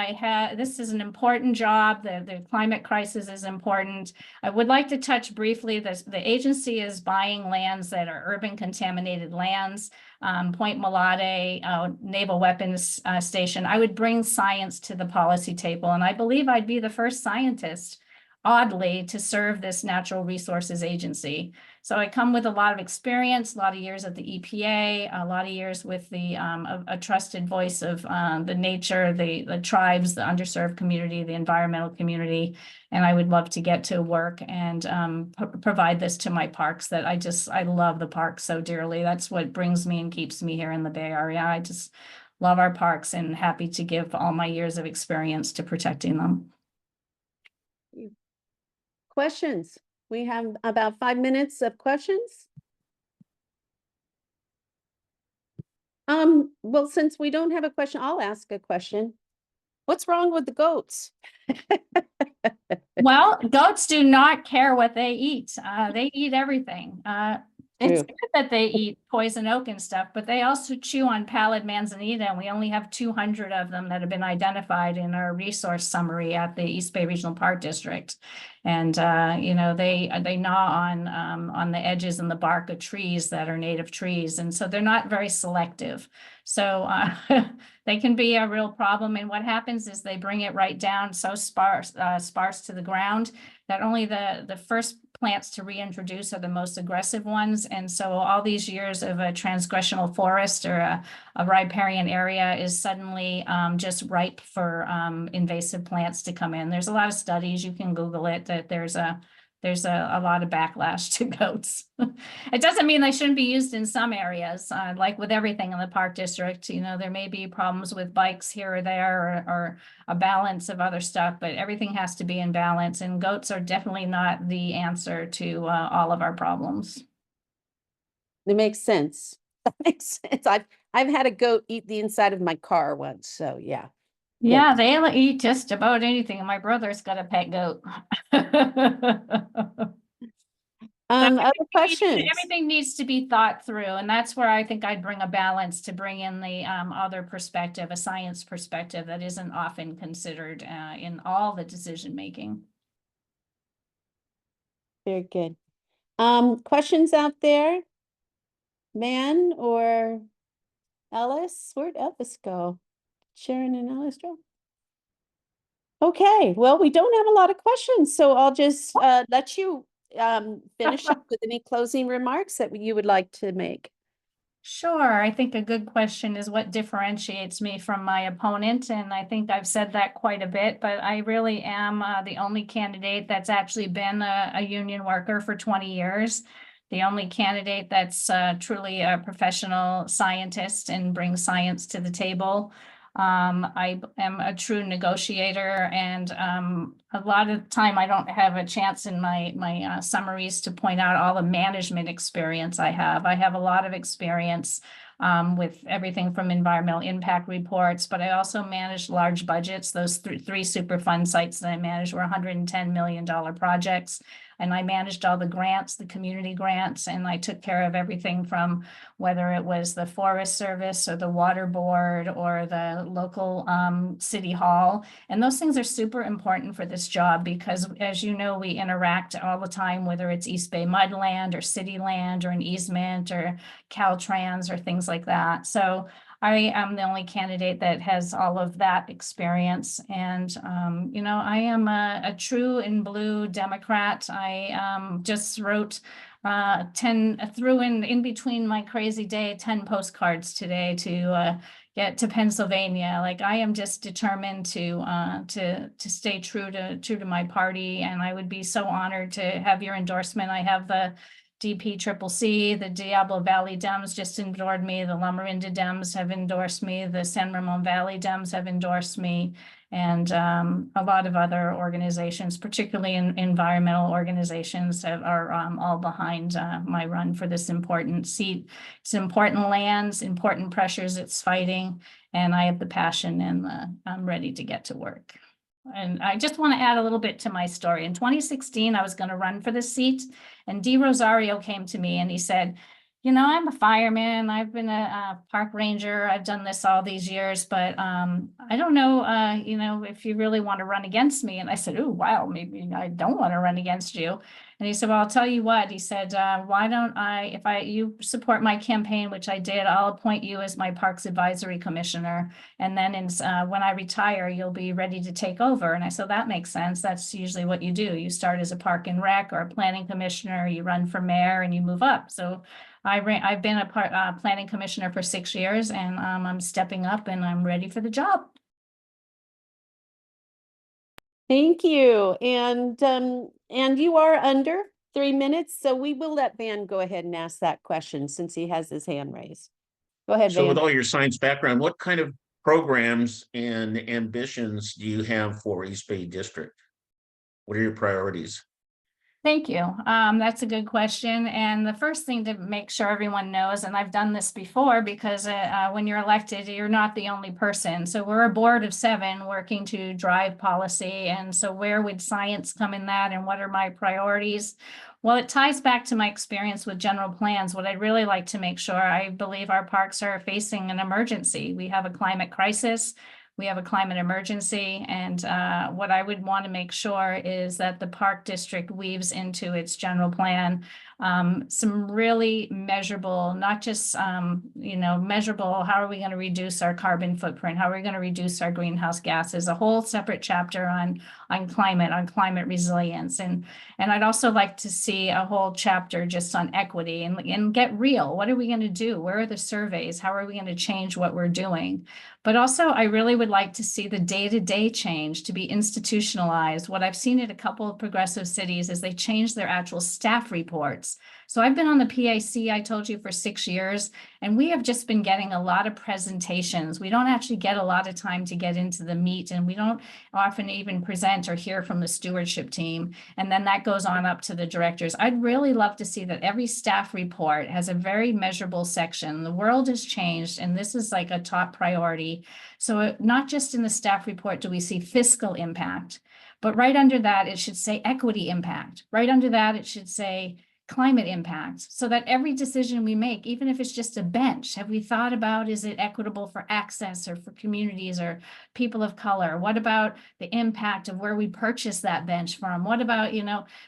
this is an important job. The climate crisis is important. I would like to touch briefly that the agency is buying lands that are urban contaminated lands. Point Mulade, Naval Weapons Station. I would bring science to the policy table, and I believe I'd be the first scientist, oddly, to serve this natural resources agency. So I come with a lot of experience, a lot of years at the EPA, a lot of years with the a trusted voice of the nature, the tribes, the underserved community, the environmental community. And I would love to get to work and provide this to my parks that I love the parks so dearly. That's what brings me and keeps me here in the Bay Area. I just love our parks and happy to give all my years of experience to protecting them. questions. We have about 5 minutes of questions. Well, since we don't have a question, I'll ask a question. What's wrong with the goats? Well, goats do not care what they eat. They eat everything. It's True. good that they eat poison oak and stuff, but they also chew on pallid manzanita, and we only have 200 of them that have been identified in our resource summary at the East Bay Regional Park District. And you know, they gnaw on the edges and the bark of trees that are native trees, and so they're not very selective. So they can be a real problem. And what happens is they bring it right down so sparse to the ground that only the first plants to reintroduce are the most aggressive ones. And so all these years of a transgressional forest or a riparian area is suddenly just ripe for invasive plants to come in. There's a lot of studies, you can Google it, that there's a lot of backlash to goats. It doesn't mean they shouldn't be used in some areas, like with everything in the park district. You know, there may be problems with bikes here or there, or a balance of other stuff, but everything has to be in balance. And goats are definitely not the answer to all of our problems. It makes sense. That makes sense. I've had a goat eat the inside of my car once, so yeah. Yeah, they'll eat just about anything. My brother's got a pet goat. Other questions? Everything needs to be thought through, and that's where I think I'd bring a balance to bring in the other perspective, a science perspective that isn't often considered in all the decision making. Very good. Questions out there? Man or Ellis? Where'd Ellis go? Sharon and Ellis go? Okay, well, we don't have a lot of questions, so I'll just let you finish up with any closing remarks that you would like to make. Sure. I think a good question is what differentiates me from my opponent. And I think I've said that quite a bit, but I really am the only candidate that's actually been a union worker for 20 years. The only candidate that's truly a professional scientist and brings science to the table. I am a true negotiator, and a lot of time I don't have a chance in my summaries to point out all the management experience I have. I have a lot of experience with everything from environmental impact reports, but I also managed large budgets. Those three Superfund sites that I managed were $110 million projects. And I managed all the grants, the community grants, and I took care of everything from whether it was the Forest Service or the Water Board or the local city hall. And those things are super important for this job because, as you know, we interact all the time, whether it's East Bay Mudland or city land or an easement or Caltrans or things like that. So I am the only candidate that has all of that experience. And, you know, I am a true and blue Democrat. I just wrote 10, threw in between my crazy day, 10 postcards today to get to Pennsylvania. Like, I am just determined to stay true to my party. And I would be so honored to have your endorsement. I have the DPCCC, the Diablo Valley Dems just endorsed me, the Lamarinda Dems have endorsed me, the San Ramon Valley Dems have endorsed me, and a lot of other organizations, particularly environmental organizations, are all behind my run for this important seat. It's important lands, important pressures it's fighting, and I have the passion and I'm ready to get to work. And I just want to add a little bit to my story. In 2016, I was going to run for the seat, and D. Rosario came to me and he said, you know, I'm a fireman. I've been a park ranger. I've done this all these years, but I don't know, you know, if you really want to run against me. And I said, oh, wow, maybe I don't want to run against you. And he said, well, I'll tell you what. He said, why don't you support my campaign, which I did, I'll appoint you as my Parks Advisory Commissioner. And then when I retire, you'll be ready to take over. And I said, that makes sense. That's usually what you do. You start as a park and rec or a planning commissioner, you run for mayor and you move up. So I've been a planning commissioner for 6 years, and I'm stepping up and I'm ready for the job. Thank you. And you are under 3 minutes, so we will let Van go ahead and ask that question since he has his hand raised. Go ahead, So with Van. all your science background, what kind of programs and ambitions do you have for East Bay District? What are your priorities? Thank you. That's a good question. And the first thing to make sure everyone knows, and I've done this before because when you're elected, you're not the only person. So we're a board of 7 working to drive policy. And so where would science come in that, and what are my priorities? Well, it ties back to my experience with general plans. What I'd really like to make sure, I believe our parks are facing an emergency. We have a climate crisis. We have a climate emergency, and what I would want to make sure is that the park district weaves into its general plan some really measurable, not just measurable, how are we going to reduce our carbon footprint? How are we going to reduce our greenhouse gases? A whole separate chapter on climate resilience. And I'd also like to see a whole chapter just on equity and get real. What are we going to do? Where are the surveys? How are we going to change what we're doing? But also, I really would like to see the day-to-day change to be institutionalized. What I've seen at a couple of progressive cities is they change their actual staff reports. So I've been on the PIC, I told you, for 6 years, and we have just been getting a lot of presentations. We don't actually get a lot of time to get into the meat, and we don't often even present or hear from the stewardship team. And then that goes on up to the directors. I'd really love to see that every staff report has a very measurable section. The world has changed, and this is like a top priority. So not just in the staff report do we see fiscal impact, but right under that, it should say equity impact. Right under that, it should say climate impact, so that every decision we make, even if it's just a bench, have we thought about, is it equitable for access or for communities or people of color? What about the impact of where we purchase that bench from? What about,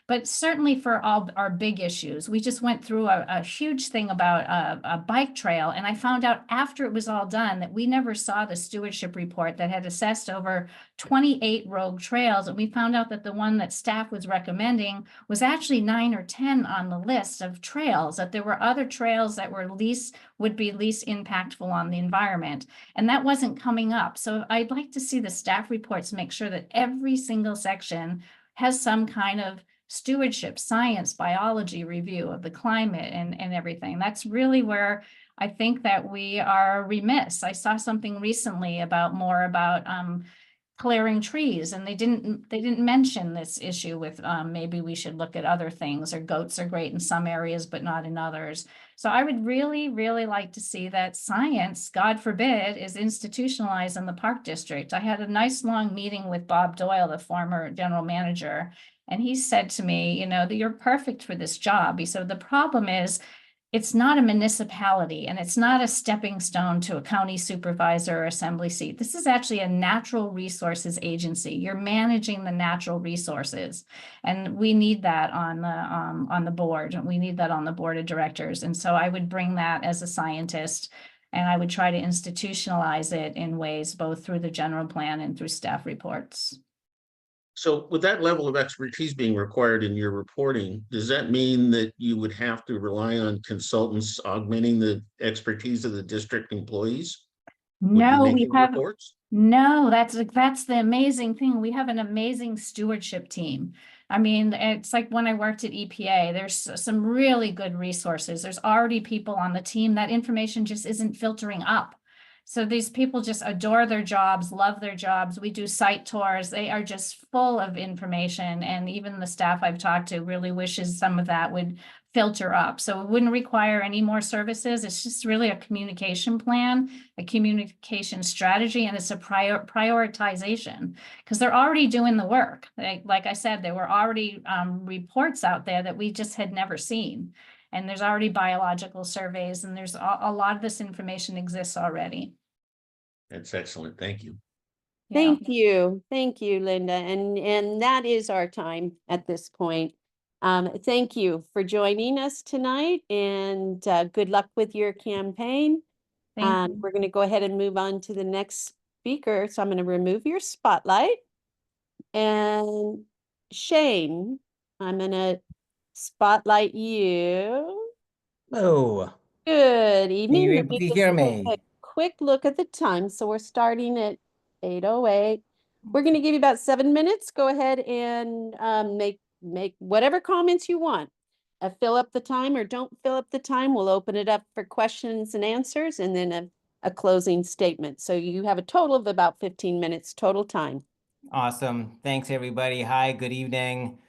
but certainly for all our big issues. We just went through a huge thing about a bike trail, and I found out after it was all done that we never saw the stewardship report that had assessed over 28 rogue trails, and we found out that the one that staff was recommending was actually 9 or 10 on the list of trails, that there were other trails that would be least impactful on the environment, and that wasn't coming up. So I'd like to see the staff reports make sure that every single section has some kind of stewardship, science, biology review of the climate and everything. That's really where I think that we are remiss. I saw something recently about clearing trees, and they didn't mention this issue with maybe we should look at other things, or goats are great in some areas but not in others. So I would really, really like to see that science, God forbid, is institutionalized in the park district. I had a nice long meeting with Bob Doyle, the former general manager, and he said to me, you know, that you're perfect for this job. He said, the problem is it's not a municipality, and it's not a stepping stone to a county supervisor or assembly seat. This is actually a natural resources agency. You're managing the natural resources, and we need that on the board. We need that on the board of directors. And so I would bring that as a scientist, and I would try to institutionalize it in ways both through the general plan and through staff reports. So with that level of expertise being required in your reporting, does that mean that you would have to rely on consultants augmenting the expertise of the district employees? Would be No, we making have, reports? no, that's the amazing thing. We have an amazing stewardship team. I mean, it's like when I worked at EPA, there's some really good resources. There's already people on the team. That information just isn't filtering up. So these people just adore their jobs, love their jobs. We do site tours. They are just full of information. And even the staff I've talked to really wishes some of that would filter up. So it wouldn't require any more services. It's just really a communication plan, a communication strategy, and it's a prioritization, because they're already doing the work. Like I said, there were already reports out there that we just had never seen. And there's already biological surveys, and there's a lot of this information exists already. That's excellent. Thank you. Yeah. Thank you, Linda, and that is our time at this point. Thank you for joining us tonight, and good luck with your campaign. Thank you. We're going to go ahead and move on to the next speaker. So I'm going to remove your spotlight. And Shane, I'm going to spotlight you. Hello. Good evening. you Let able me to just hear take me? a quick look at the time. So we're starting at 8:08. We're going to give you about 7 minutes. Go ahead and make whatever comments you want. Fill up the time or don't fill up the time. We'll open it up for questions and answers, and then a closing statement. So you have a total of about 15 minutes total time. Awesome. Thanks, everybody. Hi, good evening.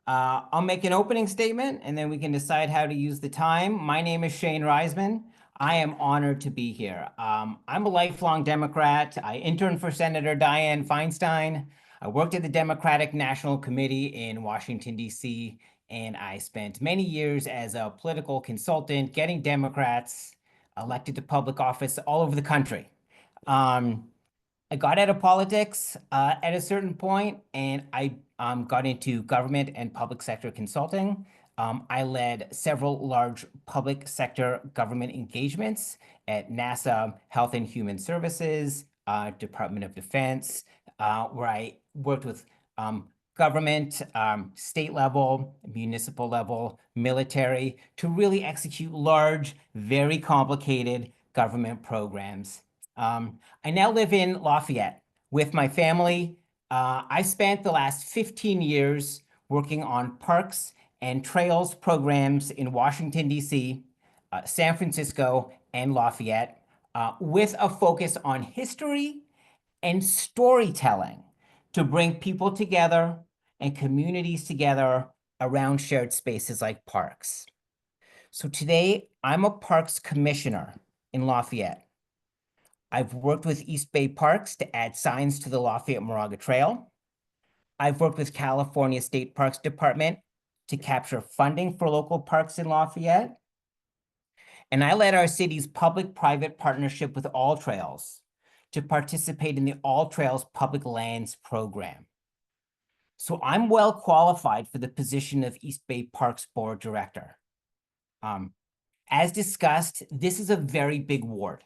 I'll make an opening statement, and then we can decide how to use the time. My name is Shane Reisman. I am honored to be here. I'm a lifelong Democrat. I interned for Senator Dianne Feinstein. I worked at the Democratic National Committee in Washington, D.C., and I spent many years as a political consultant getting Democrats elected to public office all over the country. I got out of politics at a certain point, and I got into government and public sector consulting. I led several large public sector government engagements at NASA Health and Human Services, Department of Defense, where I worked with government, state level, municipal level, military, to really execute large, very complicated government programs. I now live in Lafayette with my family. I spent the last 15 years working on parks and trails programs in Washington, D.C., San Francisco, and Lafayette, with a focus on history and storytelling to bring people together and communities together around shared spaces like parks. So today, I'm a parks commissioner in Lafayette. I've worked with East Bay Parks to add signs to the Lafayette-Moraga Trail. I've worked with California State Parks Department to capture funding for local parks in Lafayette. And I led our city's public-private partnership with All Trails to participate in the All Trails Public Lands Program. So I'm well qualified for the position of East Bay Parks Board Director. As discussed, this is a very big ward.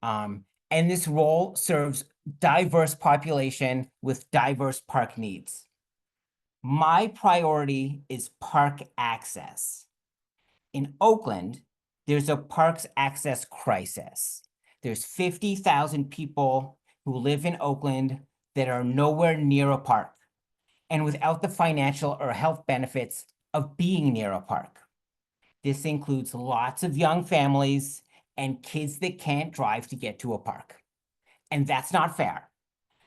And this role serves diverse population with diverse park needs. My priority is park access. In Oakland, there's a parks access crisis. There's 50,000 people who live in Oakland that are nowhere near a park and without the financial or health benefits of being near a park. This includes lots of young families and kids that can't drive to get to a park. And that's not fair.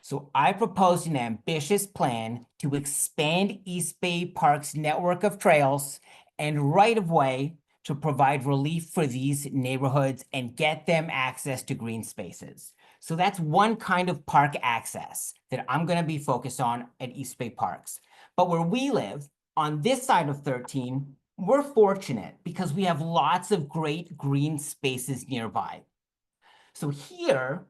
So I proposed an ambitious plan to expand East Bay Park's network of trails and right-of-way to provide relief for these neighborhoods and get them access to green spaces. So that's one kind of park access that I'm going to be focused on at East Bay Parks. But where we live, on this side of 13, we're fortunate because we have lots of great green spaces nearby. So here,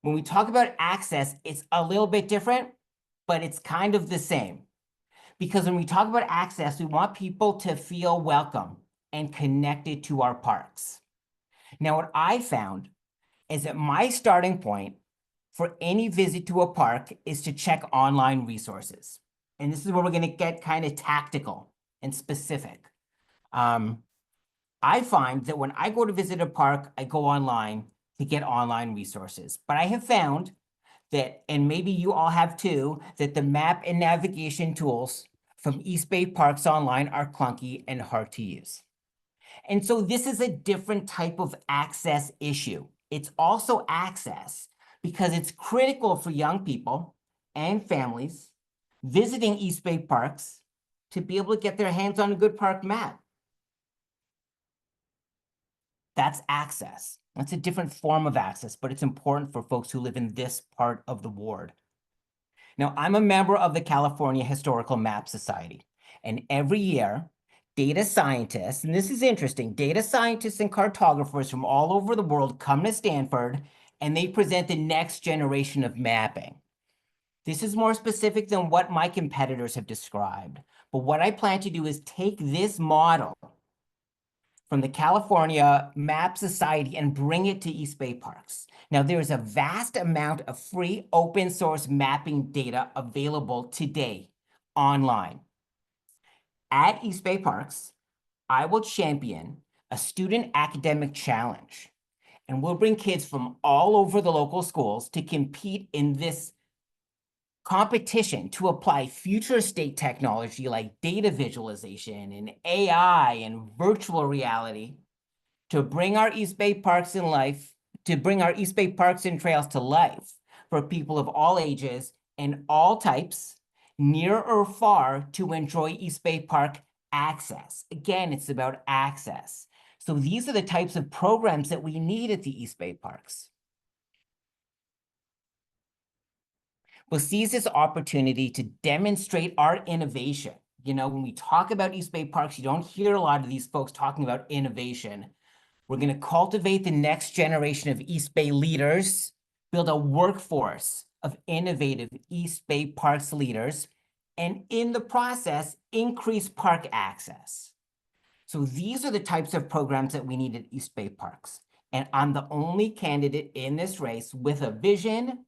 when we talk about access, it's a little bit different, but it's kind of the same. Because when we talk about access, we want people to feel welcome and connected to our parks. Now, what I found is that my starting point for any visit to a park is to check online resources. And this is where we're going to get kind of tactical and specific. I find that when I go to visit a park, I go online to get online resources. But I have found that, and maybe you all have too, that the map and navigation tools from East Bay Parks Online are clunky and hard to use. And so this is a different type of access issue. It's also access because it's critical for young people and families visiting East Bay Parks to be able to get their hands on a good park map. That's access. That's a different form of access, but it's important for folks who live in this part of the ward. Now, I'm a member of the California Historical Map Society, and every year, data scientists, and this is interesting, data scientists and cartographers from all over the world come to Stanford, and they present the next generation of mapping. This is more specific than what my competitors have described, but what I plan to do is take this model from the California Map Society and bring it to East Bay Parks. Now, there is a vast amount of free open source mapping data available today online. At East Bay Parks, I will champion a student academic challenge, and we'll bring kids from all over the local schools to compete in this competition to apply future state technology like data visualization and AI and virtual reality to bring our East Bay Parks in life, to bring our East Bay Parks and trails to life for people of all ages and all types, near or far, to enjoy East Bay Park access. Again, it's about access. So these are the types of programs that we need at the East Bay Parks. We'll seize this opportunity to demonstrate our innovation. You know, when we talk about East Bay Parks, you don't hear a lot of these folks talking about innovation. We're going to cultivate the next generation of East Bay leaders, build a workforce of innovative East Bay Parks leaders, and in the process, increase park access. So these are the types of programs that we need at East Bay Parks. And I'm the only candidate in this race with a vision,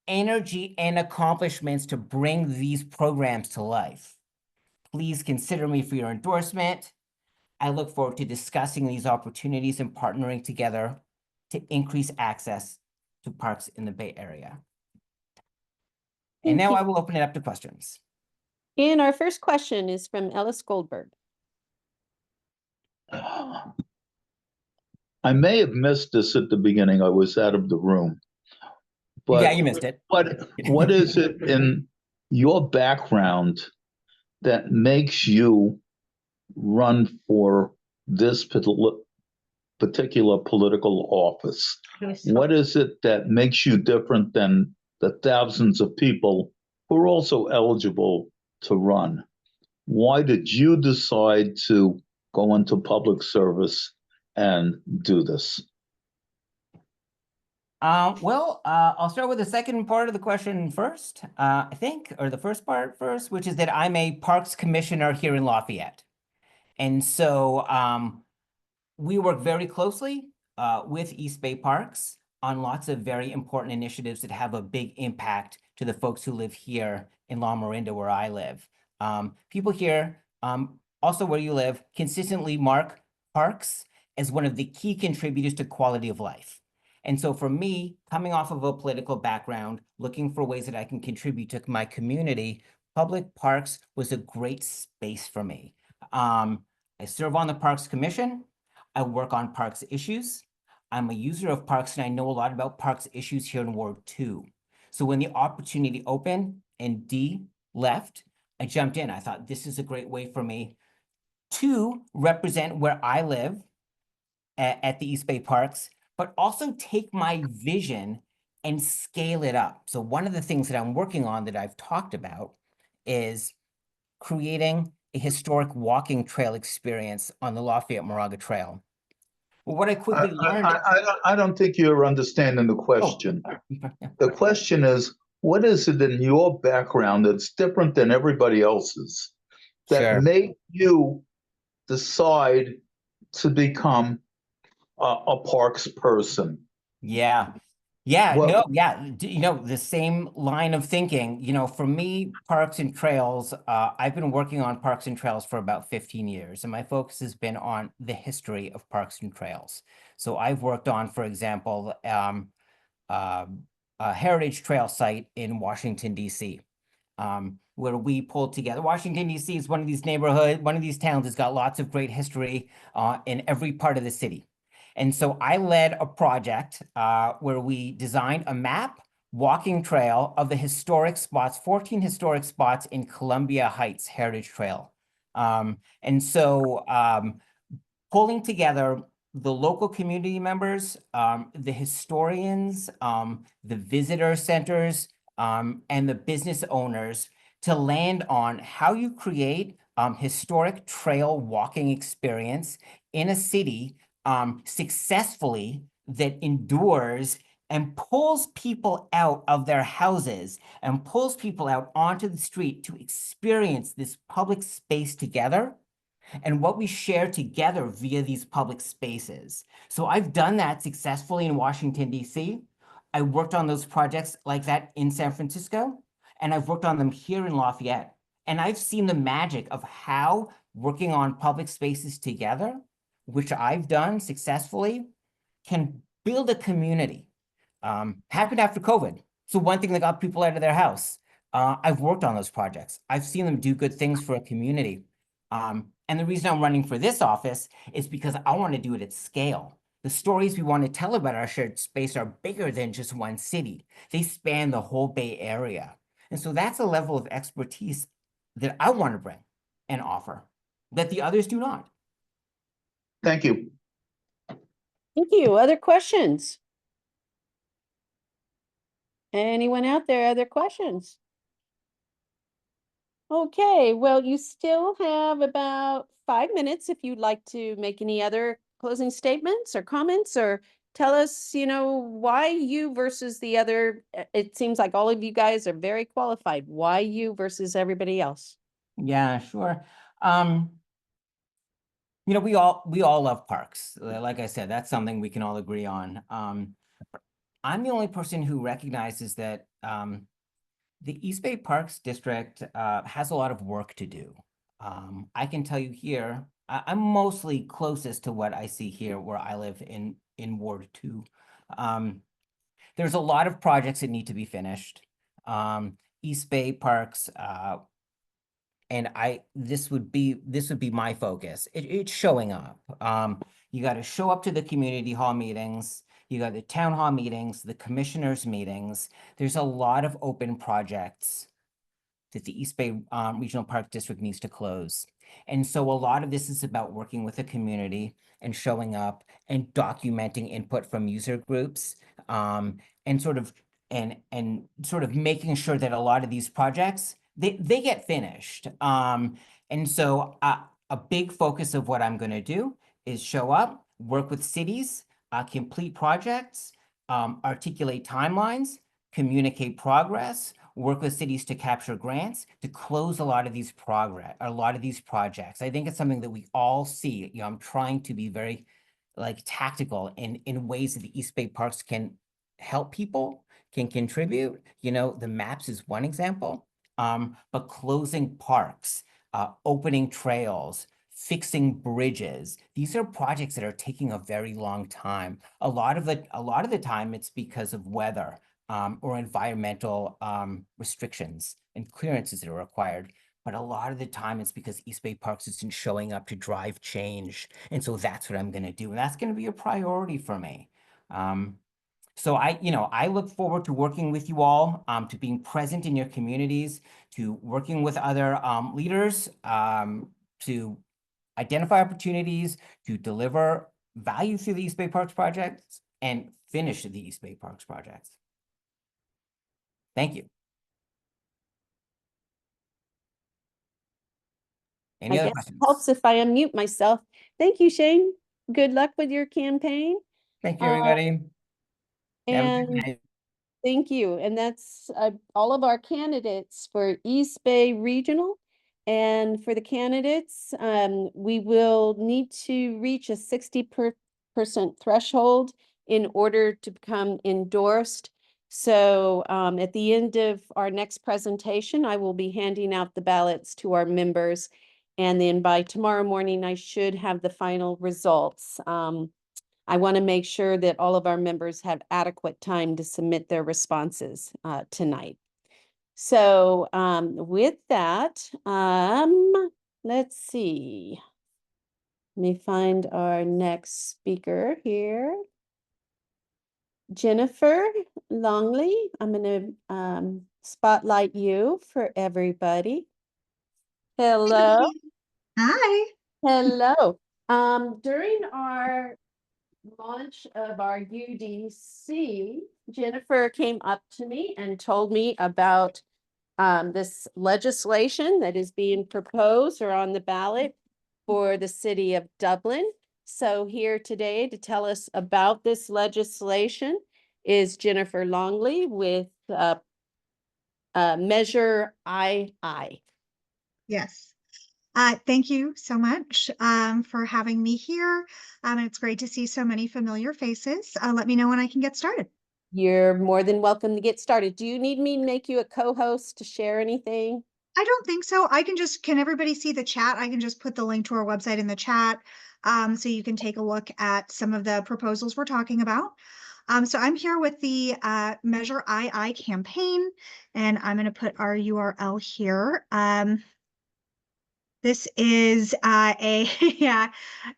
energy, and accomplishments to bring these programs to life. Please consider me for your endorsement. I look forward to discussing these opportunities and partnering together to increase access to parks in the Bay Area. And now I will open it up to questions. And our first question is from Ellis Goldberg. I may have missed this at the beginning. I was out of the room. But yeah, you missed it. What is it in your background that makes you run for this particular political office? What is it that makes you different than the thousands of people who are also eligible to run? Why did you decide to go into public service and do this? I'll start with the second part of the question first, I think, or the first part first, which is that I'm a parks commissioner here in Lafayette. And so we work very closely with East Bay Parks on lots of very important initiatives that have a big impact to the folks who live here in La Marinda, where I live. People here, also where you live, consistently mark parks as one of the key contributors to quality of life. And so for me, coming off of a political background, looking for ways that I can contribute to my community, public parks was a great space for me. I serve on the Parks Commission. I work on parks issues. I'm a user of parks, and I know a lot about parks issues here in Ward 2. So when the opportunity opened and Dee left, I jumped in. I thought this is a great way for me to represent where I live at the East Bay Parks, but also take my vision and scale it up. So one of the things that I'm working on that I've talked about is creating a historic walking trail experience on the Lafayette Moraga Trail. Well, what I quickly learned. I don't think you're understanding the question. The question is, what is it in your background that's different than everybody else's that Sure. made you decide to become a parks person? Yeah. Yeah, What, no, yeah, you know, the same line of thinking, you know, for me, parks and trails, I've been working on parks and trails for about 15 years, and my focus has been on the history of parks and trails. So I've worked on, for example, a heritage trail site in Washington, D.C., where we pulled together. Washington, D.C. is one of these towns that's got lots of great history in every part of the city. And so I led a project where we designed a map walking trail of the historic spots, 14 historic spots in Columbia Heights Heritage Trail. And so pulling together the local community members, the historians, the visitor centers, and the business owners to land on how you create historic trail walking experience in a city successfully that endures and pulls people out of their houses and pulls people out onto the street to experience this public space together and what we share together via these public spaces. So I've done that successfully in Washington, D.C. I worked on those projects like that in San Francisco, and I've worked on them here in Lafayette. And I've seen the magic of how working on public spaces together, which I've done successfully, can build a community. Happened after COVID. So one thing that got people out of their house. I've worked on those projects. I've seen them do good things for a community. And the reason I'm running for this office is because I want to do it at scale. The stories we want to tell about our shared space are bigger than just one city. They span the whole Bay Area. And so that's a level of expertise that I want to bring and offer that the others do not. thank you. Thank you. Other questions? Anyone out there, other questions? Okay, well, you still have about 5 minutes if you'd like to make any other closing statements or comments or tell us, why you versus the other. It seems like all of you guys are very qualified. Why you versus everybody else? Yeah, sure. We all love parks. Like I said, that's something we can all agree on. I'm the only person who recognizes that the East Bay Parks District has a lot of work to do. I can tell you here, I'm mostly closest to what I see here where I live in Ward 2. There's a lot of projects that need to be finished. East Bay Parks, and this would be my focus. It's showing up. You got to show up to the community hall meetings. You got the town hall meetings, the commissioners meetings. There's a lot of open projects that the East Bay Regional Park District needs to close. And so a lot of this is about working with the community and showing up and documenting input from user groups and sort of making sure that a lot of these projects, they get finished. And so a big focus of what I'm going to do is show up, work with cities, complete projects, articulate timelines, communicate progress, work with cities to capture grants, to close a lot of these projects. I think it's something that we all see. I'm trying to be very tactical in ways that the East Bay Parks can help people, can contribute. The maps is one example, but closing parks, opening trails, fixing bridges. These are projects that are taking a very long time. A lot of the time it's because of weather or environmental restrictions and clearances that are required. But a lot of the time it's because East Bay Parks isn't showing up to drive change. And so that's what I'm going to do. And that's going to be a priority for me. So I look forward to working with you all, to being present in your communities, to working with other leaders, to identify opportunities, to deliver value through the East Bay Parks projects and finish the East Bay Parks projects. Thank you. Any I other guess it questions? helps if I unmute myself. Thank you, Shane. Good luck with your campaign. Thank you, everybody. Have a good And night. thank you. And that's all of our candidates for East Bay Regional. And for the candidates, we will need to reach a 60% threshold in order to become endorsed. So at the end of our next presentation, I will be handing out the ballots to our members. And then by tomorrow morning, I should have the final results. I want to make sure that all of our members have adequate time to submit their responses tonight. So with that, let's see. Let me find our next speaker here. Jennifer Longley, I'm going to spotlight you for everybody. Hello. Hi. Hello. During our launch of our UDC, Jennifer came up to me and told me about this legislation that is being proposed or on the ballot for the city of Dublin. So here today to tell us about this legislation is Jennifer Longley with Measure II. Yes. Thank you so much for having me here. It's great to see so many familiar faces. Let me know when I can get started. You're more than welcome to get started. Do you need me to make you a co-host to share anything? I don't think so. Can everybody see the chat? I can just put the link to our website in the chat so you can take a look at some of the proposals we're talking about. So I'm here with the Measure II campaign, and I'm going to put our URL here. This is yeah,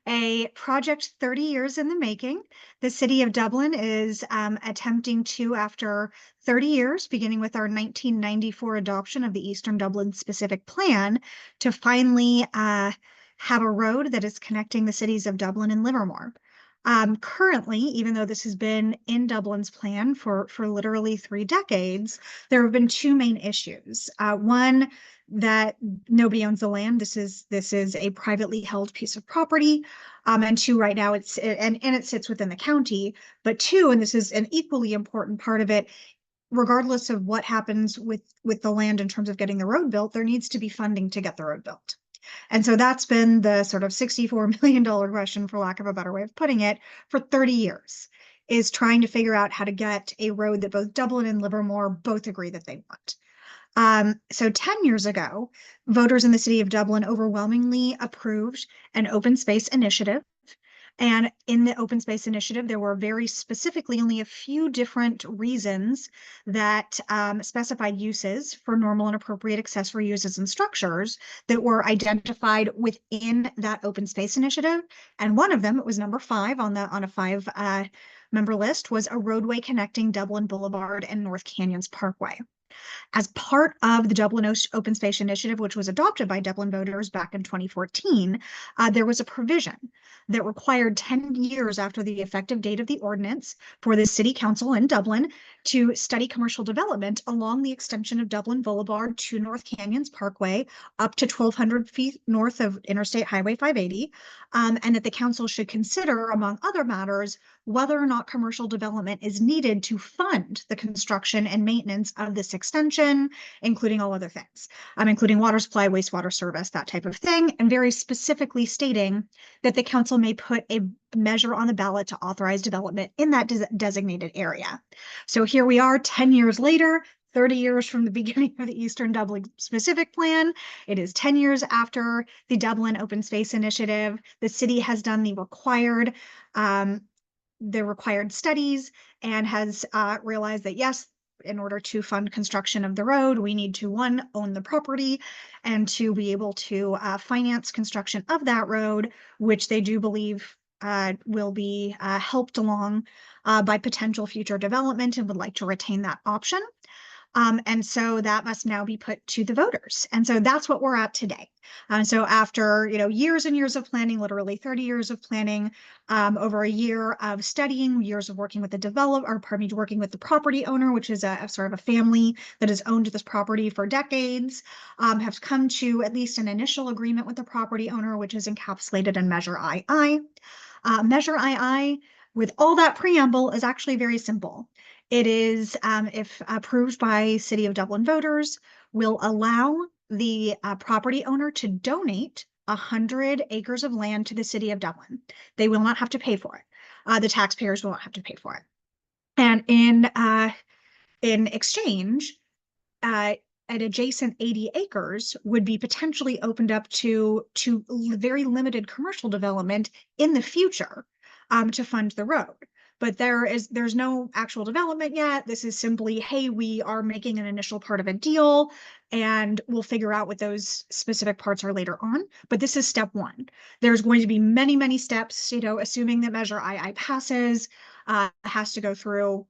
a project 30 years in the making. The city of Dublin is attempting to, after 30 years, beginning with our 1994 adoption of the Eastern Dublin Specific Plan, to finally have a road that is connecting the cities of Dublin and Livermore. Currently, even though this has been in Dublin's plan for literally 3 decades, there have been 2 main issues. One, that nobody owns the land. This is a privately held piece of property. And 2, right now it sits within the county. But 2, and this is an equally important part of it, regardless of what happens with the land in terms of getting the road built, there needs to be funding to get the road built. And so that's been the sort of $64 million question, for lack of a better way of putting it, for 30 years, is trying to figure out how to get a road that both Dublin and Livermore both agree that they want. So 10 years ago, voters in the city of Dublin overwhelmingly approved an open space initiative. And in the open space initiative, there were very specifically only a few different reasons that specified uses for normal and appropriate accessory uses and structures that were identified within that open space initiative. And one of them, it was number 5 on a 5 member list, was a roadway connecting Dublin Boulevard and North Canyons Parkway. As part of the Dublin Open Space Initiative, which was adopted by Dublin voters back in 2014, there was a provision that required 10 years after the effective date of the ordinance for the City Council in Dublin to study commercial development along the extension of Dublin Boulevard to North Canyons Parkway up to 1,200 feet north of Interstate Highway 580, and that the council should consider, among other matters, whether or not commercial development is needed to fund the construction and maintenance of this extension, including all other things, including water supply, wastewater service, that type of thing, and very specifically stating that the council may put a measure on the ballot to authorize development in that designated area. So here we are 10 years later, 30 years from the beginning of the Eastern Dublin Specific Plan. It is 10 years after the Dublin Open Space Initiative. The city has done the required studies and has realized that, yes, in order to fund construction of the road, we need to, 1, own the property, and 2, be able to finance construction of that road, which they do believe will be helped along by potential future development and would like to retain that option. And so that must now be put to the voters. And so that's what we're at today. So after, years and years of planning, literally 30 years of planning, over a year of studying, years of working with the developer, or pardon me, working with the property owner, which is a sort of a family that has owned this property for decades, have come to at least an initial agreement with the property owner, which is encapsulated in Measure II. Measure II, with all that preamble, is actually very simple. It is, if approved by City of Dublin voters, will allow the property owner to donate 100 acres of land to the City of Dublin. They will not have to pay for it. The taxpayers will not have to pay for it. And in exchange, an adjacent 80 acres would be potentially opened up to very limited commercial development in the future, to fund the road. But there's no actual development yet. This is simply, hey, we are making an initial part of a deal, and we'll figure out what those specific parts are later on. But this is step one. There's going to be many, many steps, assuming that Measure II passes, has to go through,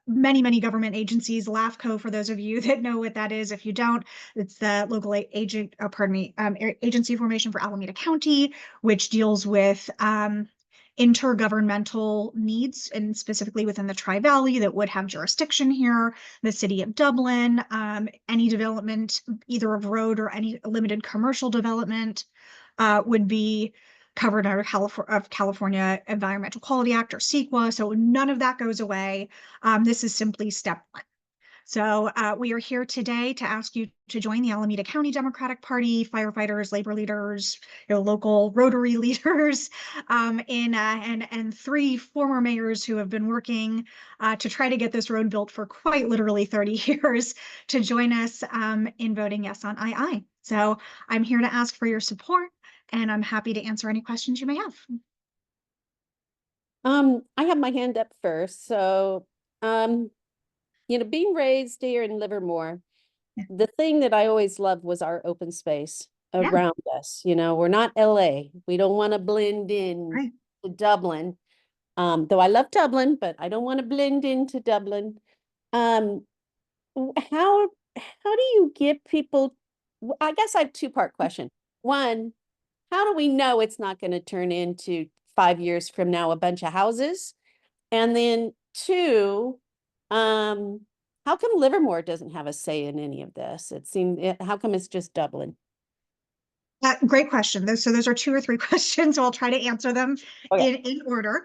many, many government agencies. LAFCO, for those of you that know what that is, if you don't, it's the local agency formation for Alameda County, which deals with intergovernmental needs, and specifically within the Tri-Valley that would have jurisdiction here, the City of Dublin, any development, either of road or any limited commercial development, would be covered under California Environmental Quality Act, or CEQA. So none of that goes away. This is simply step one. So we are here today to ask you to join the Alameda County Democratic Party, firefighters, labor leaders, local Rotary leaders, and 3 former mayors who have been working to try to get this road built for quite literally 30 years, to join us in voting yes on II. So I'm here to ask for your support, and I'm happy to answer any questions you may have. I have my hand up first. So, being raised here in Livermore, Yeah. the thing that I always loved was our open space Yeah. around us. We're not LA. We don't want to blend in Right. to Dublin. Though I love Dublin, but I don't want to blend into Dublin. How do you get people? I guess I have 2-part question. One, how do we know it's not going to turn into 5 years from now a bunch of houses? And then 2, how come Livermore doesn't have a say in any of this? How come it's just Dublin? Great question. Those are 2 or 3 questions, so I'll try to answer them in order.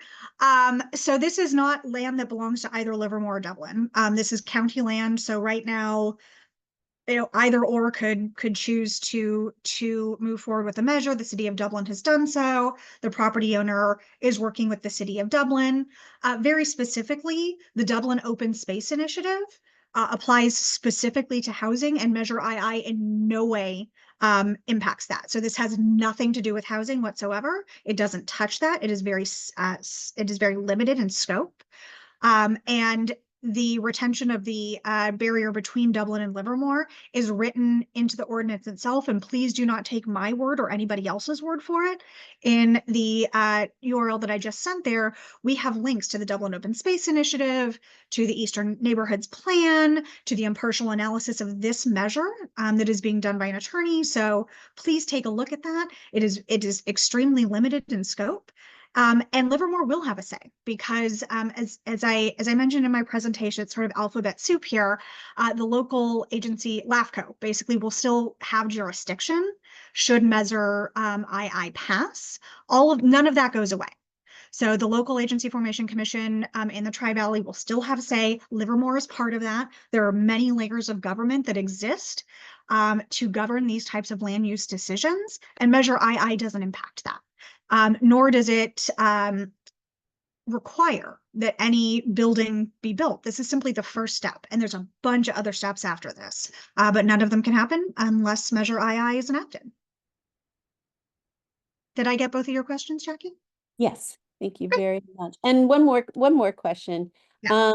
So this is not land that belongs to either Livermore or Dublin. This is county land. So right now, either or could choose to move forward with the measure. The City of Dublin has done so. The property owner is working with the City of Dublin. Very specifically, the Dublin Open Space Initiative applies specifically to housing, and Measure II in no way impacts that. So this has nothing to do with housing whatsoever. It doesn't touch that. It is very limited in scope. And the retention of the barrier between Dublin and Livermore is written into the ordinance itself. And please do not take my word or anybody else's word for it. In the URL that I just sent there, we have links to the Dublin Open Space Initiative, to the Eastern Neighborhoods Plan, to the impartial analysis of this measure that is being done by an attorney. So please take a look at that. It is extremely limited in scope. And Livermore will have a say, because as I mentioned in my presentation, it's sort of alphabet soup here. The local agency, LAFCO, basically will still have jurisdiction should Measure II pass. None of that goes away. So the local agency formation commission in the Tri-Valley will still have a say. Livermore is part of that. There are many layers of government that exist to govern these types of land use decisions, and Measure II doesn't impact that. Nor does it require that any building be built. This is simply the first step, and there's a bunch of other steps after this, but none of them can happen unless Measure II is enacted. Did I get both of your questions, Jackie? Yes, thank you very much. And one more question. Yeah.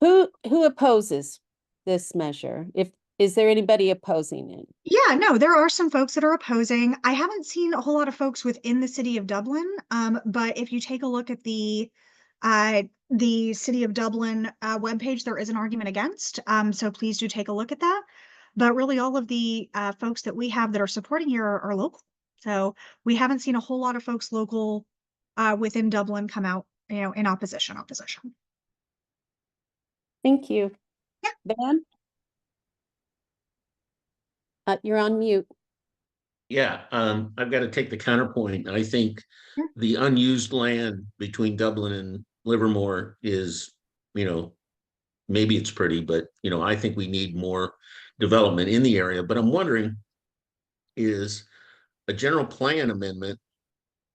Who opposes this measure? If Is there anybody opposing it? Yeah, no, there are some folks that are opposing. I haven't seen a whole lot of folks within the city of Dublin. But if you take a look at the city of Dublin webpage, there is an argument against. So please do take a look at that. But really, all of the folks that we have that are supporting here are local. So we haven't seen a whole lot of folks local within Dublin come out, in opposition. Thank you. Van? You're on mute. Yeah, I've got to take the counterpoint. I think Yeah. the unused land between Dublin and Livermore is, maybe it's pretty, but I think we need more development in the area. But I'm wondering, is a general plan amendment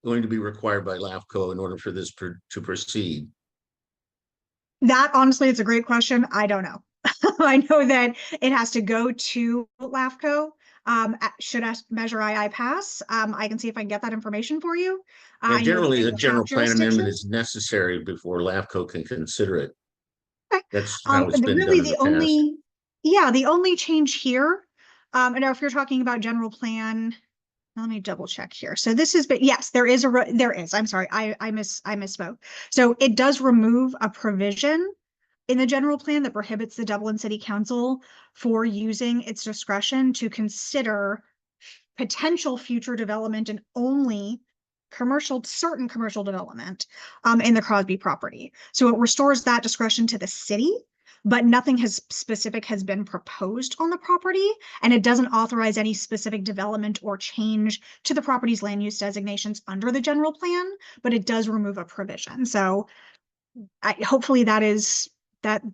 going to be required by LAFCO in order for this to proceed? That honestly, it's a great question. I don't know. I know that it has to go to LAFCO. Should Measure II pass? I can see if I can get that information for you. Yeah, I know that generally, they a will general have plan amendment jurisdiction. is necessary before LAFCO can consider it. Okay. That's how it's been done Really, in the past. the only change here, and if you're talking about general plan, let me double check here. So this is, but yes, there is I'm sorry, I misspoke. So it does remove a provision in the general plan that prohibits the Dublin City Council for using its discretion to consider potential future development and only certain commercial development in the Crosby property. So it restores that discretion to the city, but nothing specific has been proposed on the property, and it doesn't authorize any specific development or change to the property's land use designations under the general plan, but it does remove a provision. So hopefully that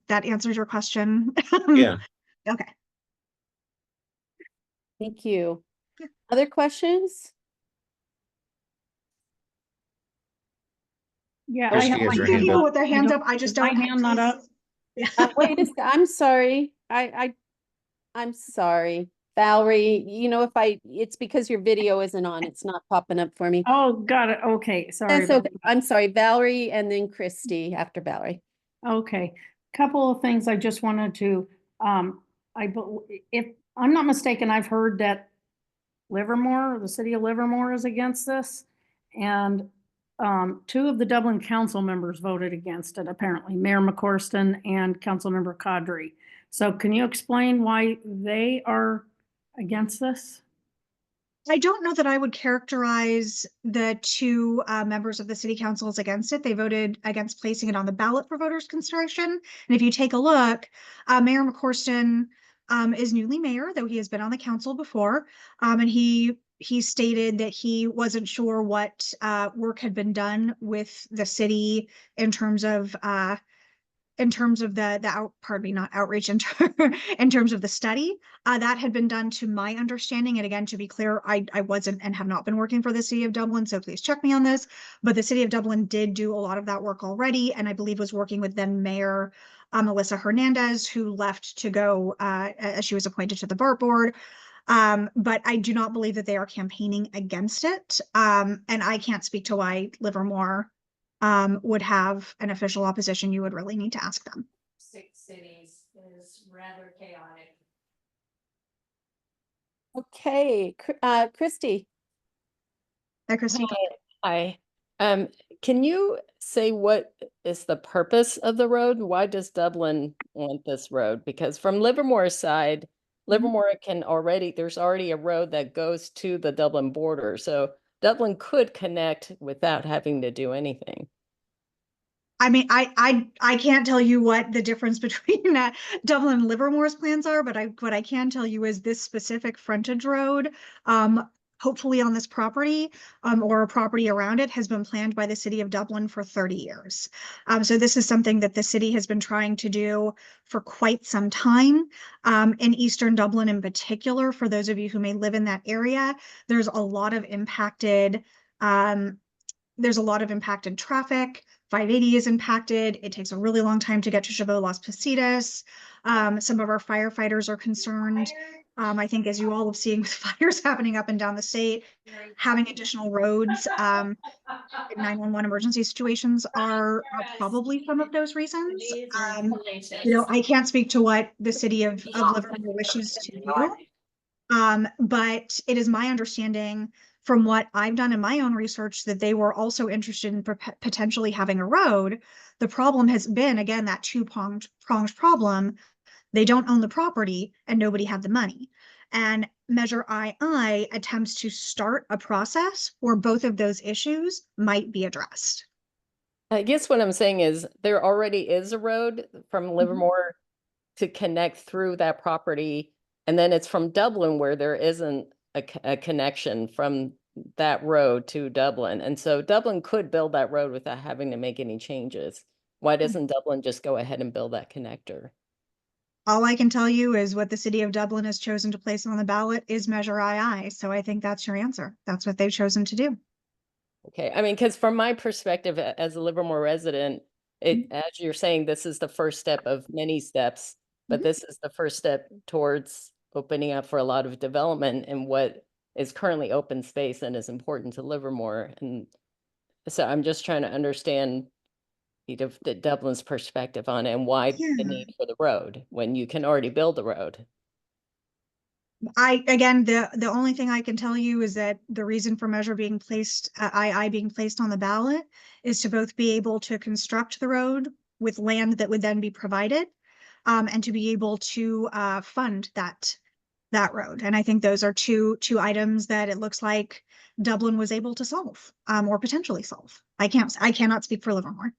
answers your question. Yeah. Okay. Thank you. Other questions? Yeah, I Christie have has my her hand hand People up. with their hands up, I Is just my don't. hand not up? Wait, I'm sorry. I'm sorry. Valerie, it's because your video isn't on. It's not popping up for me. Oh, got it. Okay, sorry That's about okay. I'm sorry, Valerie, and then Christy after Valerie. Okay, couple of things I just wanted to, if I'm not mistaken, I've heard that Livermore, the city of Livermore is against this. And two of the Dublin council members voted against it, apparently, Mayor McCorston and Councilmember Cadre. So can you explain why they are against this? I don't know that I would characterize the two members of the city council as against it. They voted against placing it on the ballot for voters' consideration. And if you take a look, Mayor McCorston is newly mayor, though he has been on the council before. And he stated that he wasn't sure what work had been done with the city in terms of pardon me, not outreach, in terms of the study that had been done, to my understanding. And again, to be clear, I wasn't and have not been working for the city of Dublin, so please check me on this. But the city of Dublin did do a lot of that work already, and I believe was working with then Mayor Melissa Hernandez, who left to go as she was appointed to the BART board. But I do not believe that they are campaigning against it. And I can't speak to why Livermore would have an official opposition. You would really need to ask them. 6 cities is rather chaotic. Okay, Christy. Hi, Christy. Hi. Can you say what is the purpose of the road? Why does Dublin want this road? Because from Livermore's side, Livermore there's already a road that goes to the Dublin border. So Dublin could connect without having to do anything. I mean, I can't tell you what the difference between Dublin and Livermore's plans are, but what I can tell you is this specific frontage road, hopefully on this property, or a property around it, has been planned by the city of Dublin for 30 years. So this is something that the city has been trying to do for quite some time. In Eastern Dublin in particular, for those of you who may live in that area, there's a lot of impacted traffic. 580 is impacted. It takes a really long time to get to Chabot Las Positas. Some of our firefighters are concerned I think as you all have seen with fires happening up and down the state, having additional roads, in 911 emergency situations are probably some of those reasons. I can't speak to what the city of Livermore wishes to do. But it is my understanding from what I've done in my own research that they were also interested in potentially having a road. The problem has been, again, that two-pronged problem. They don't own the property and nobody had the money. And Measure II attempts to start a process where both of those issues might be addressed. I guess what I'm saying is there already is a road from Livermore to connect through that property. And then it's from Dublin where there isn't a connection from that road to Dublin. And so Dublin could build that road without having to make any changes. Why doesn't Dublin just go ahead and build that connector? All I can tell you is what the city of Dublin has chosen to place on the ballot is Measure II. So I think that's your answer. That's what they've chosen to do. Okay, I mean, because from my perspective as a Livermore resident, as you're saying, this is the first step of many steps, but this is the first step towards opening up for a lot of development in what is currently open space and is important to Livermore. And so I'm just trying to understand the Dublin's perspective on it and why the need for the road when you can already build the road. Again, the only thing I can tell you is that the reason for Measure being placed, II being placed on the ballot is to both be able to construct the road with land that would then be provided, and to be able to fund that road. And I think those are two items that it looks like Dublin was able to solve, or potentially solve. I cannot speak for Livermore.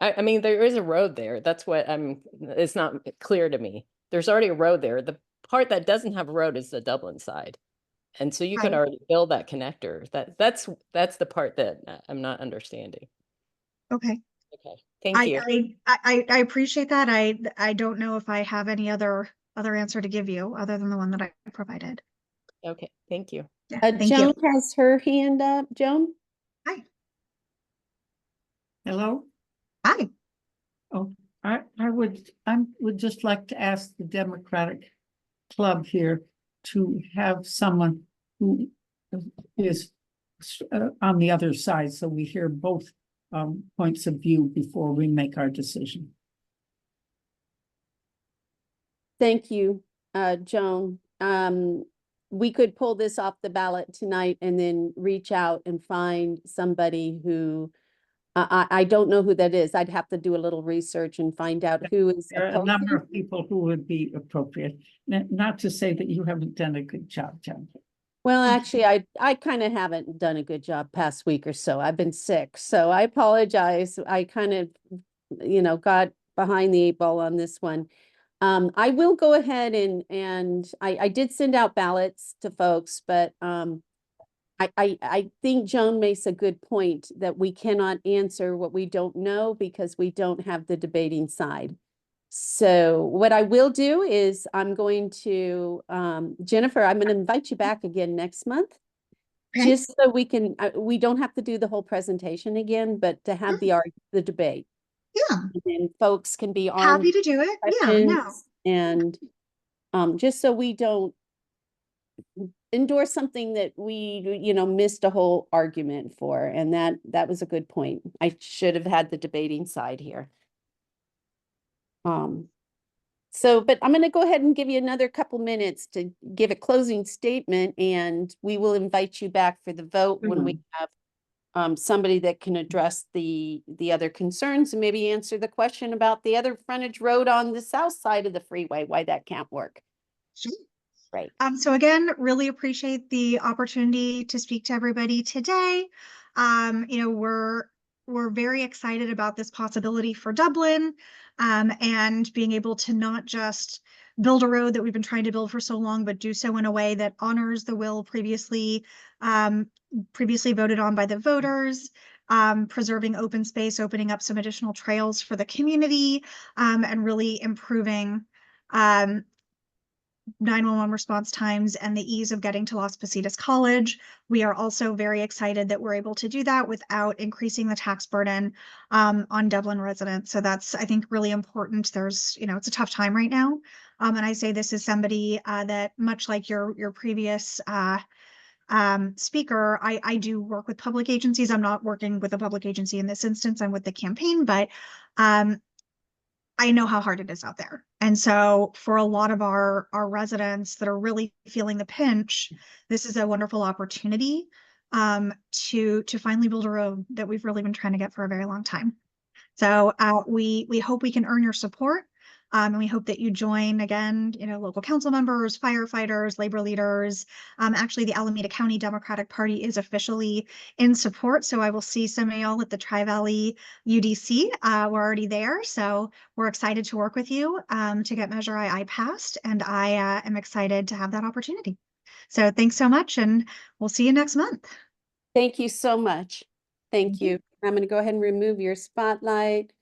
I mean, there is a road there. That's what it's not clear to me. There's already a road there. The part that doesn't have a road is the Dublin side. And so you could Right. already build that connector. That's the part that I'm not understanding. Okay. Okay, thank you. I appreciate that. I don't know if I have any other answer to give you other than the one that I provided. Okay, thank you. Yeah, thank Joan you. has her hand up. Joan? Hi. Hello? Hi. Oh, I would just like to ask the Democratic Club here to have someone who is on the other side, so we hear both points of view before we make our decision. Thank you, Joan. We could pull this off the ballot tonight and then reach out and find somebody who, I don't know who that is. I'd have to do a little research and find out who is There are a number opposing. of people who would be appropriate. Not to say that you haven't done a good job, John. Well, actually, I kind of haven't done a good job past week or so. I've been sick, so I apologize. I kind of, got behind the 8 ball on this one. I will go ahead and I did send out ballots to folks, but I think Joan makes a good point that we cannot answer what we don't know because we don't have the debating side. So what I will do is I'm going to, Jennifer, I'm going to invite you back again next month. Okay. Just so we can, we don't have to do the whole presentation again, but to have the debate. Yeah. And then folks can be armed Happy to do it. with Yeah, no. questions. And just so we don't endorse something that we, missed a whole argument for. And that was a good point. I should have had the debating side here. But I'm going to go ahead and give you another couple minutes to give a closing statement, and we will invite you back for the vote when we have somebody that can address the other concerns and maybe answer the question about the other frontage road on the south side of the freeway, why that can't work. Sure. Right. So again, really appreciate the opportunity to speak to everybody today. We're very excited about this possibility for Dublin, and being able to not just build a road that we've been trying to build for so long, but do so in a way that honors the will previously voted on by the voters, preserving open space, opening up some additional trails for the community, and really improving 911 response times and the ease of getting to Las Positas College. We are also very excited that we're able to do that without increasing the tax burden on Dublin residents. So that's, I think, really important. There's, it's a tough time right now. And I say this as somebody that, much like your previous speaker, I do work with public agencies. I'm not working with a public agency in this instance. I'm with the campaign, but I know how hard it is out there. And so for a lot of our residents that are really feeling the pinch, this is a wonderful opportunity to finally build a road that we've really been trying to get for a very long time. So we hope we can earn your support. And we hope that you join again, local council members, firefighters, labor leaders. Actually, the Alameda County Democratic Party is officially in support. So I will see some of y'all at the Tri-Valley UDC. We're already there. So we're excited to work with you to get Measure II passed. And I am excited to have that opportunity. So thanks so much. And we'll see you next month. Thank you so much. Thank you. I'm going to go ahead and remove your spotlight.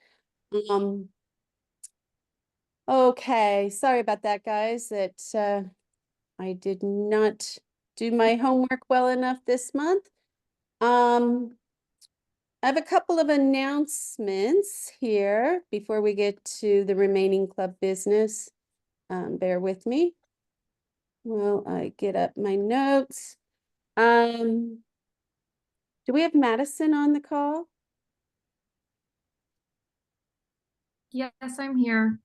Okay, sorry about that, guys. That I did not do my homework well enough this month. I have a couple of announcements here before we get to the remaining club business. Bear with me while I get up my notes. Do we have Madison on the call? Yes, I'm here.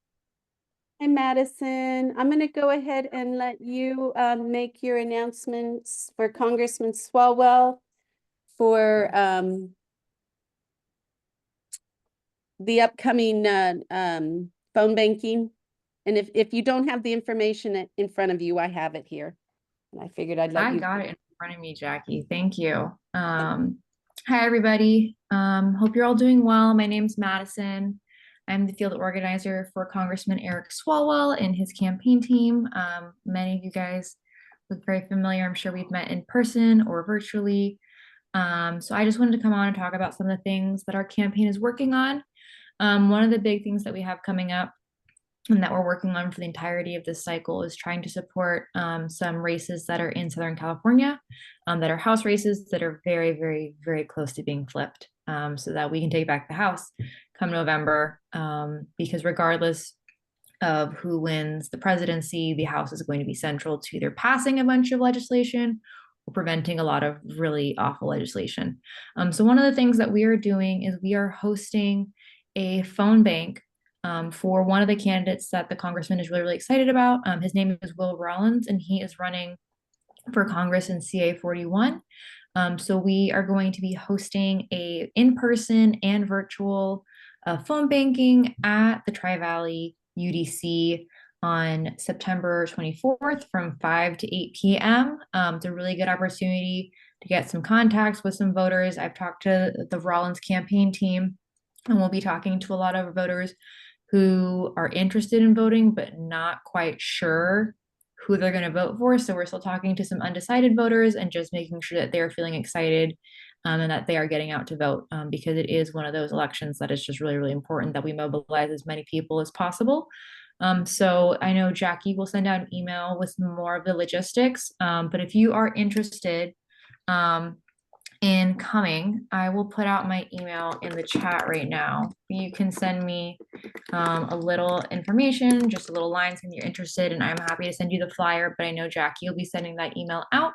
Hi, Madison. I'm going to go ahead and let you make your announcements for Congressman Swalwell for the upcoming phone banking. And if you don't have the information in front of you, I have it here. And I figured I'd let I you. got it in front of me, Jackie. Thank you. Hi, everybody. Hope you're all doing well. My name's Madison. I'm the field organizer for Congressman Eric Swalwell and his campaign team. Many of you guys look very familiar. I'm sure we've met in person or virtually. So I just wanted to come on and talk about some of the things that our campaign is working on. One of the big things that we have coming up and that we're working on for the entirety of this cycle is trying to support some races that are in Southern California, that are House races that are very, very, very close to being flipped, so that we can take back the House come November, because regardless of who wins the presidency, the House is going to be central to either passing a bunch of legislation or preventing a lot of really awful legislation. So one of the things that we are doing is we are hosting a phone bank for one of the candidates that the congressman is really, really excited about. His name is Will Rollins, and he is running for Congress in CA 41. So we are going to be hosting a in-person and virtual phone banking at the Tri-Valley UDC on September 24th from 5 to 8 p.m. It's a really good opportunity to get some contacts with some voters. I've talked to the Rollins campaign team, and we'll be talking to a lot of voters who are interested in voting but not quite sure who they're going to vote for. So we're still talking to some undecided voters and just making sure that they're feeling excited and that they are getting out to vote, because it is one of those elections that is just really, really important that we mobilize as many people as possible. So I know Jackie will send out an email with more of the logistics, but if you are interested in coming, I will put out my email in the chat right now. You can send me a little information, just a little line saying you're interested, and I'm happy to send you the flyer, but I know Jackie will be sending that email out.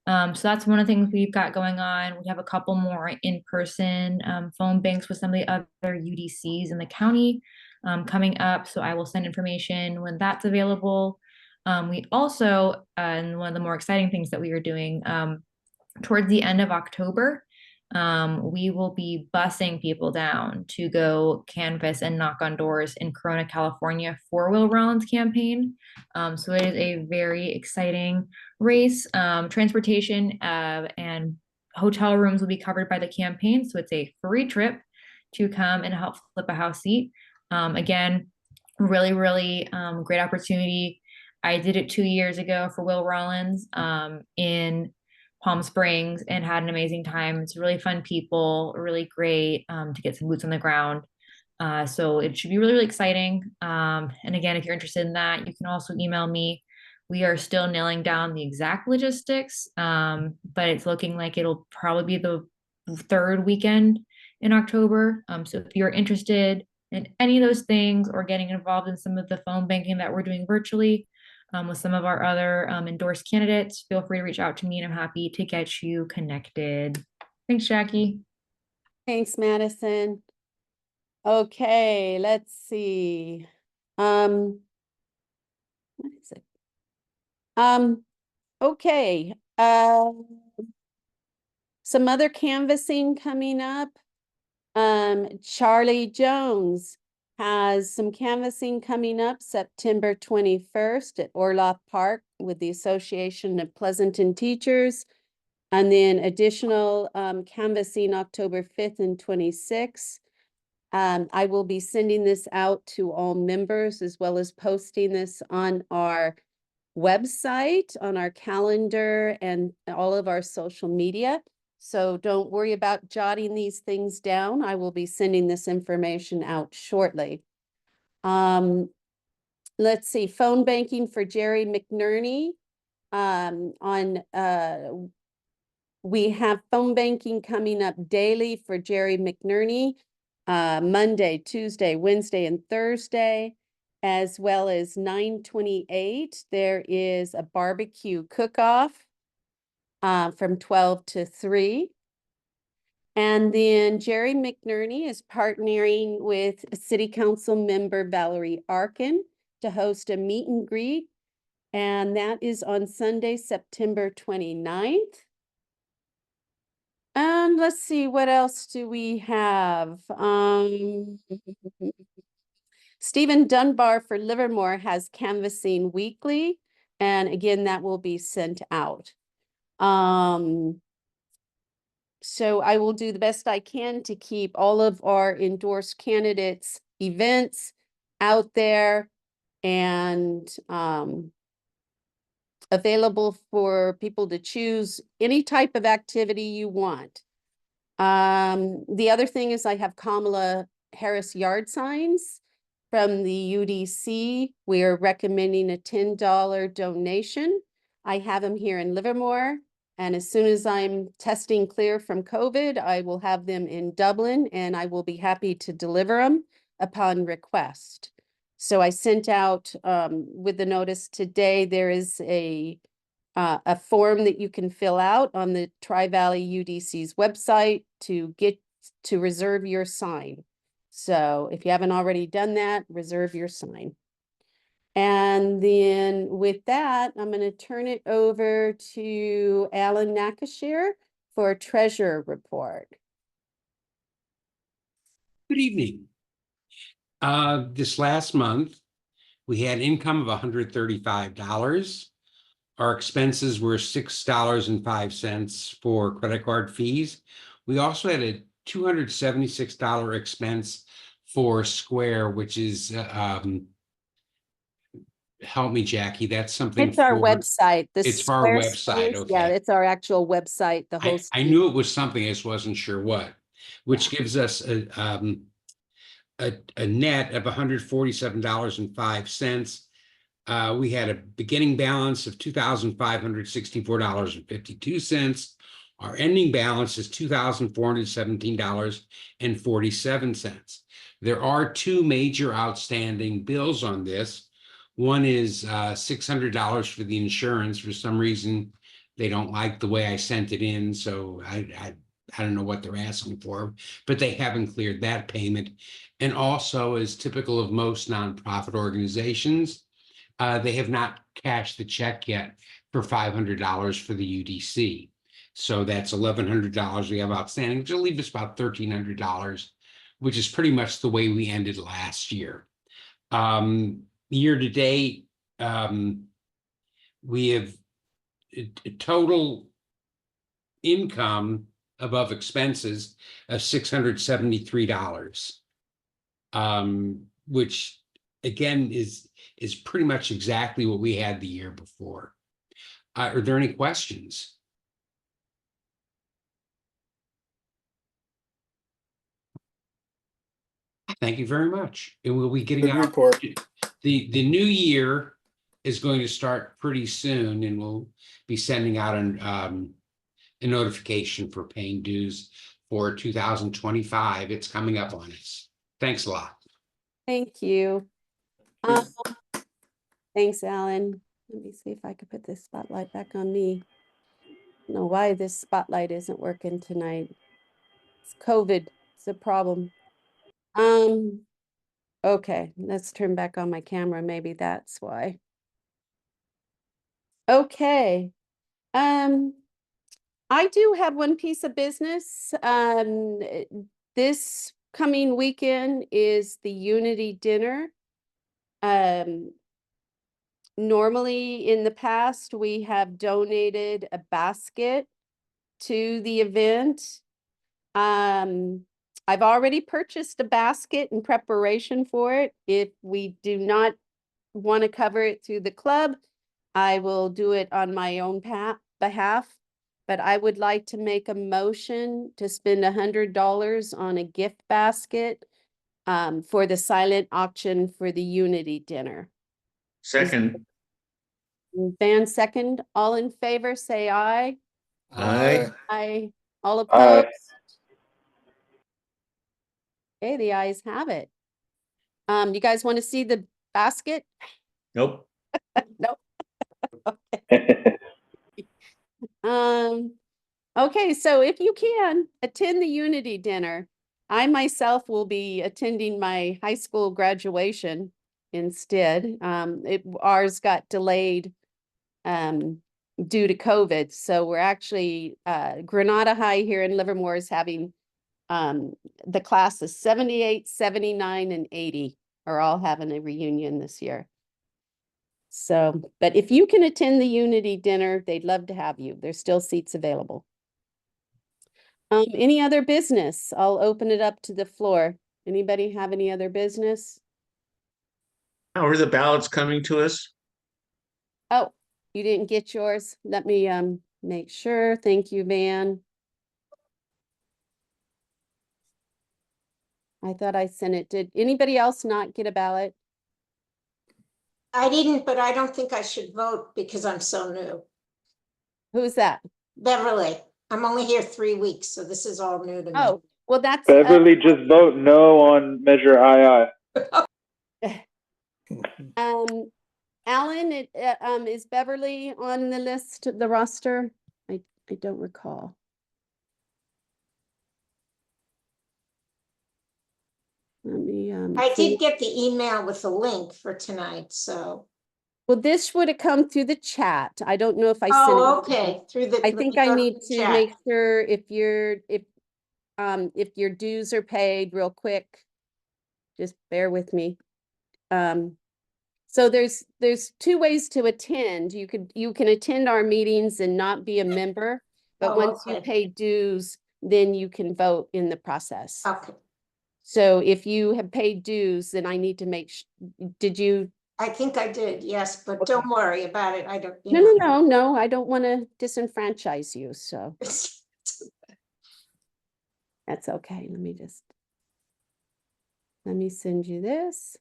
So that's one of the things we've got going on. We have a couple more in-person phone banks with some of the other UDCs in the county coming up. So I will send information when that's available. We also, and one of the more exciting things that we are doing, towards the end of October, we will be busing people down to go canvass and knock on doors in Corona, California for Will Rollins' campaign. So it is a very exciting race. Transportation and hotel rooms will be covered by the campaign. So it's a free trip to come and help flip a House seat. Again, really, really great opportunity. I did it 2 years ago for Will Rollins in Palm Springs and had an amazing time. It's really fun people, really great to get some boots on the ground. So it should be really, really exciting. And again, if you're interested in that, you can also email me We are still nailing down the exact logistics, but it's looking like it'll probably be the third weekend in October. So if you're interested in any of those things or getting involved in some of the phone banking that we're doing virtually with some of our other endorsed candidates, feel free to reach out to me and I'm happy to get you connected. Thanks, Jackie. Thanks, Madison. Okay, let's see. What is it? Okay, some other canvassing coming up. Charlie Jones has some canvassing coming up September 21st at Orloff Park with the Association of Pleasanton Teachers. And then additional canvassing October 5th and 26th. I will be sending this out to all members as well as posting this on our website, on our calendar, and all of our social media. So don't worry about jotting these things down. I will be sending this information out shortly. Let's see, phone banking for Jerry McNerney. We have phone banking coming up daily for Jerry McNerney, Monday, Tuesday, Wednesday, and Thursday, as well as 9/28. There is a barbecue cook-off from 12 to 3. And then Jerry McNerney is partnering with City Council member Valerie Arkin to host a meet and greet. And that is on Sunday, September 29th. And let's see, what else do we have? Stephen Dunbar for Livermore has canvassing weekly. And again, that will be sent out. So I will do the best I can to keep all of our endorsed candidates' events out there and available for people to choose any type of activity you want. The other thing is I have Kamala Harris yard signs from the UDC. We are recommending a $10 donation. I have them here in Livermore. And as soon as I'm testing clear from COVID, I will have them in Dublin and I will be happy to deliver them upon request. So I sent out with the notice today, there is a form that you can fill out on the Tri-Valley UDC's website to reserve your sign. So if you haven't already done that, reserve your sign. And then with that, I'm going to turn it over to Alan Nakashir for a treasurer report. Good evening. This last month, we had income of $135. Our expenses were $6.05 for credit card fees. We also had a $276 expense for Square, which is help me, Jackie. That's something It's our website. It's for our website. Okay. Yeah, it's our actual website. The host. I knew it was something. I just wasn't sure what, which gives us a net of $147.05. We had a beginning balance of $2,564.52. Our ending balance is $2,417.47. There are two major outstanding bills on this. One is $600 for the insurance. For some reason, they don't like the way I sent it in, so I don't know what they're asking for, but they haven't cleared that payment. And also, as typical of most nonprofit organizations, they have not cashed the check yet for $500 for the UDC. So that's $1,100 we have outstanding, which will leave us about $1,300, which is pretty much the way we ended last year. Year to date, we have a total income above expenses of $673, which again is pretty much exactly what we had the year before. Are there any questions? Thank you very much. And we'll be getting Good out report. the new year. is going to start pretty soon, and we'll be sending out a notification for paying dues for 2025. It's coming up on us. Thanks a lot. Thank you. Thanks, Alan. Let me see if I could put this spotlight back on me. I don't know why this spotlight isn't working tonight. It's COVID. It's a problem. Okay, let's turn back on my camera. Maybe that's why. Okay. I do have one piece of business. This coming weekend is the Unity Dinner. Normally in the past, we have donated a basket to the event. I've already purchased a basket in preparation for it. If we do not want to cover it through the club, I will do it on my own behalf. But I would like to make a motion to spend $100 on a gift basket for the silent auction for the Unity Dinner. Second. Van second, all in favor, say aye. Aye. Aye. All opposed? Okay, the ayes have it. You guys want to see the basket? Nope. Nope. Okay, so if you can, attend the Unity Dinner. I myself will be attending my high school graduation instead. Ours got delayed due to COVID. So we're actually, Granada High here in Livermore is having the classes 78, 79, and 80 are all having a reunion this year. So, but if you can attend the Unity Dinner, they'd love to have you. There's still seats available. Any other business? I'll open it up to the floor. Anybody have any other business? How are the ballots coming to us? Oh, you didn't get yours? Let me make sure. Thank you, Van. I thought I sent it. Did anybody else not get a ballot? I didn't, but I don't think I should vote because I'm so new. Who's that? Beverly, I'm only here 3 weeks, so this is all new to me. Oh, well, that's Beverly, just vote no on Measure II. Alan, is Beverly on the list, the roster? I don't recall. Let me I see. did get the email with the link for tonight, so. Well, this would have come through the chat. I don't know if I sent it. Oh, okay, through the. I let think me I go need the to chat. make sure if your dues are paid real quick. Just bear with me. So there's 2 ways to attend. You can attend our meetings and not be a member, but Oh, once you okay. pay dues, then you can vote in the process. Okay, So if you have paid dues, then I need to make did you? I think I did, yes, but don't worry about it. I don't. No, I don't want to disenfranchise you, so that's okay. Let me send you this.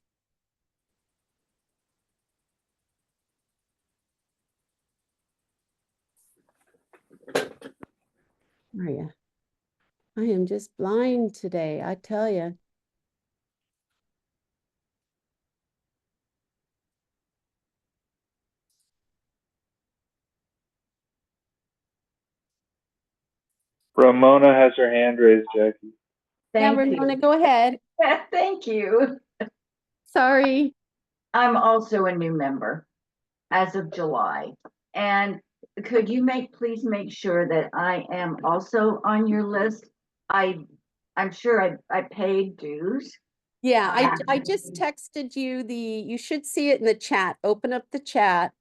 Are you? I am just blind today, I tell you. Ramona has her hand raised, Jackie. Yeah, Ramona, go ahead. Thank you. Sorry. I'm also a new member as of July. And could you please make sure that I am also on your list? I'm sure I paid dues. Yeah, I just texted you you should see it in the chat. Open up the chat.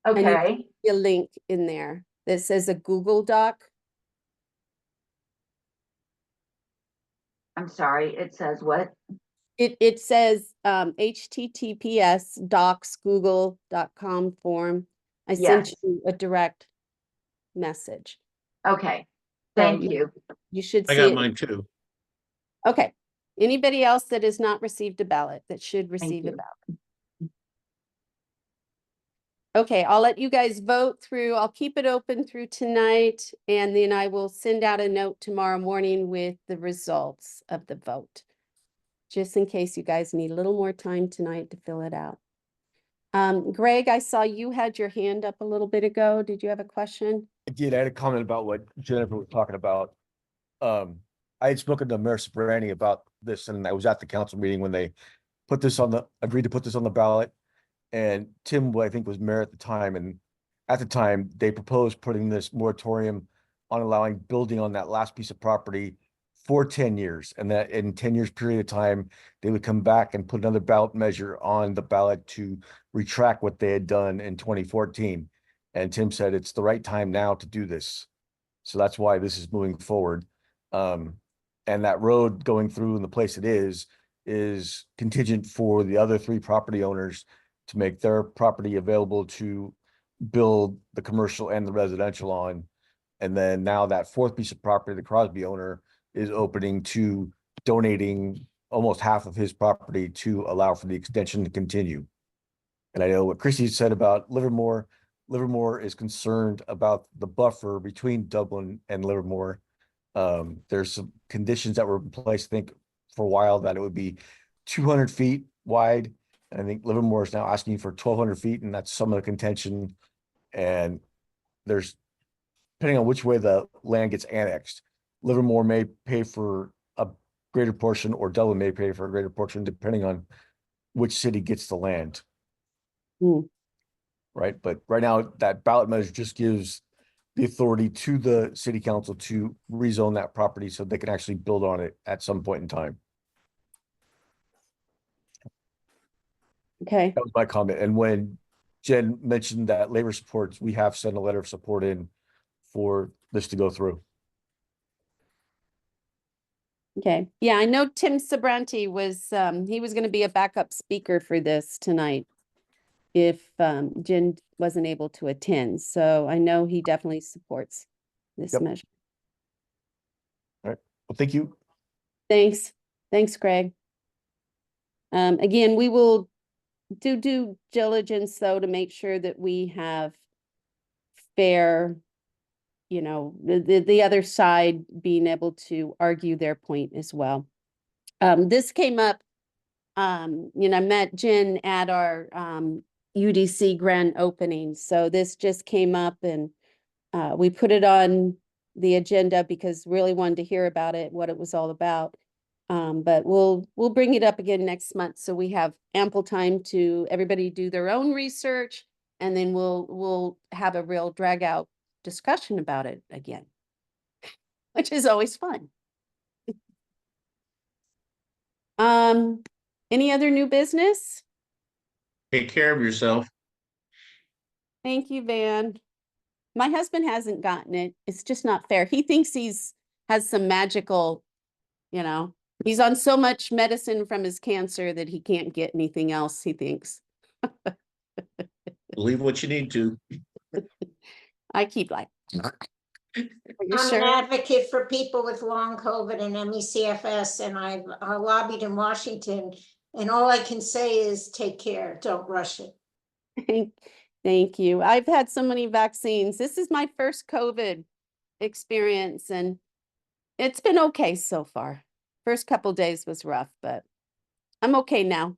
And you Okay, see a link in there that says a Google Doc. I'm sorry, it says what? It says https docs.google.com form. I sent Yes. you a direct message. Okay, So thank you. You should I see got it. mine too. Okay. Anybody else that has not received a ballot that should receive a you. ballot? Okay, I'll let you guys vote through. I'll keep it open through tonight, and then I will send out a note tomorrow morning with the results of the vote. Just in case you guys need a little more time tonight to fill it out. Greg, I saw you had your hand up a little bit ago. Did you have a question? I did. I had a comment about what Jennifer was talking about. I had spoken to Mayor Sobrani about this, and I was at the council meeting when they agreed to put this on the ballot. And Tim, who I think was mayor at the time, and at the time, they proposed putting this moratorium on allowing building on that last piece of property for 10 years. And that in 10 years period of time, they would come back and put another ballot measure on the ballot to retract what they had done in 2014. And Tim said it's the right time now to do this. So that's why this is moving forward. And that road going through in the place it is contingent for the other 3 property owners to make their property available to build the commercial and the residential on. And then now that 4th piece of property, the Crosby owner is opening to donating almost half of his property to allow for the extension to continue. And I know what Chrissy said about Livermore. Livermore is concerned about the buffer between Dublin and Livermore. There's some conditions that were in place, I think, for a while that it would be 200 feet wide. And I think Livermore is now asking for 1,200 feet, and that's some of the contention. And there's, depending on which way the land gets annexed, Livermore may pay for a greater portion, or Dublin may pay for a greater portion, depending on which city gets the land. Right, but right now that ballot measure just gives the authority to the city council to rezone that property so they can actually build on it at some point in time. Okay. That was my comment. And when Jen mentioned that labor supports, we have sent a letter of support in for this to go through. Okay. Yeah, I know Tim Sabranti was, he was going to be a backup speaker for this tonight if Jen wasn't able to attend. So I know he definitely supports this measure. All right. Well, thank you. Thanks. Thanks, Greg. Again, we will do due diligence, though, to make sure that we have fair, you know, the other side being able to argue their point as well. This came up, you know, I met Jen at our UDC grand opening. So this just came up, and we put it on the agenda because really wanted to hear about it, what it was all about. But we'll bring it up again next month, so we have ample time to everybody do their own research, and then we'll have a real drag out discussion about it again, which is always fun. Any other new business? Take care of yourself. Thank you, Van. My husband hasn't gotten it. It's just not fair. He thinks has some magical, you know, he's on so much medicine from his cancer that he can't get anything else, he thinks. Believe what you need to. I keep like, are you I'm sure? an advocate for people with long COVID and ME/CFS, and I've lobbied in Washington. And all I can say is take care. Don't rush it. Thank you. I've had so many vaccines. This is my first COVID experience, and it's been okay so far. First couple days was rough, but I'm okay now.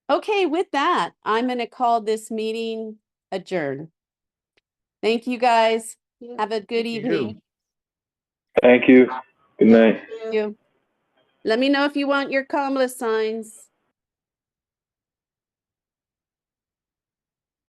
Okay, with that, I'm going to call this meeting adjourned. Thank you, guys. Have a good evening. Thank you. Good night. Thank you. Let me know if you want your Kamala signs.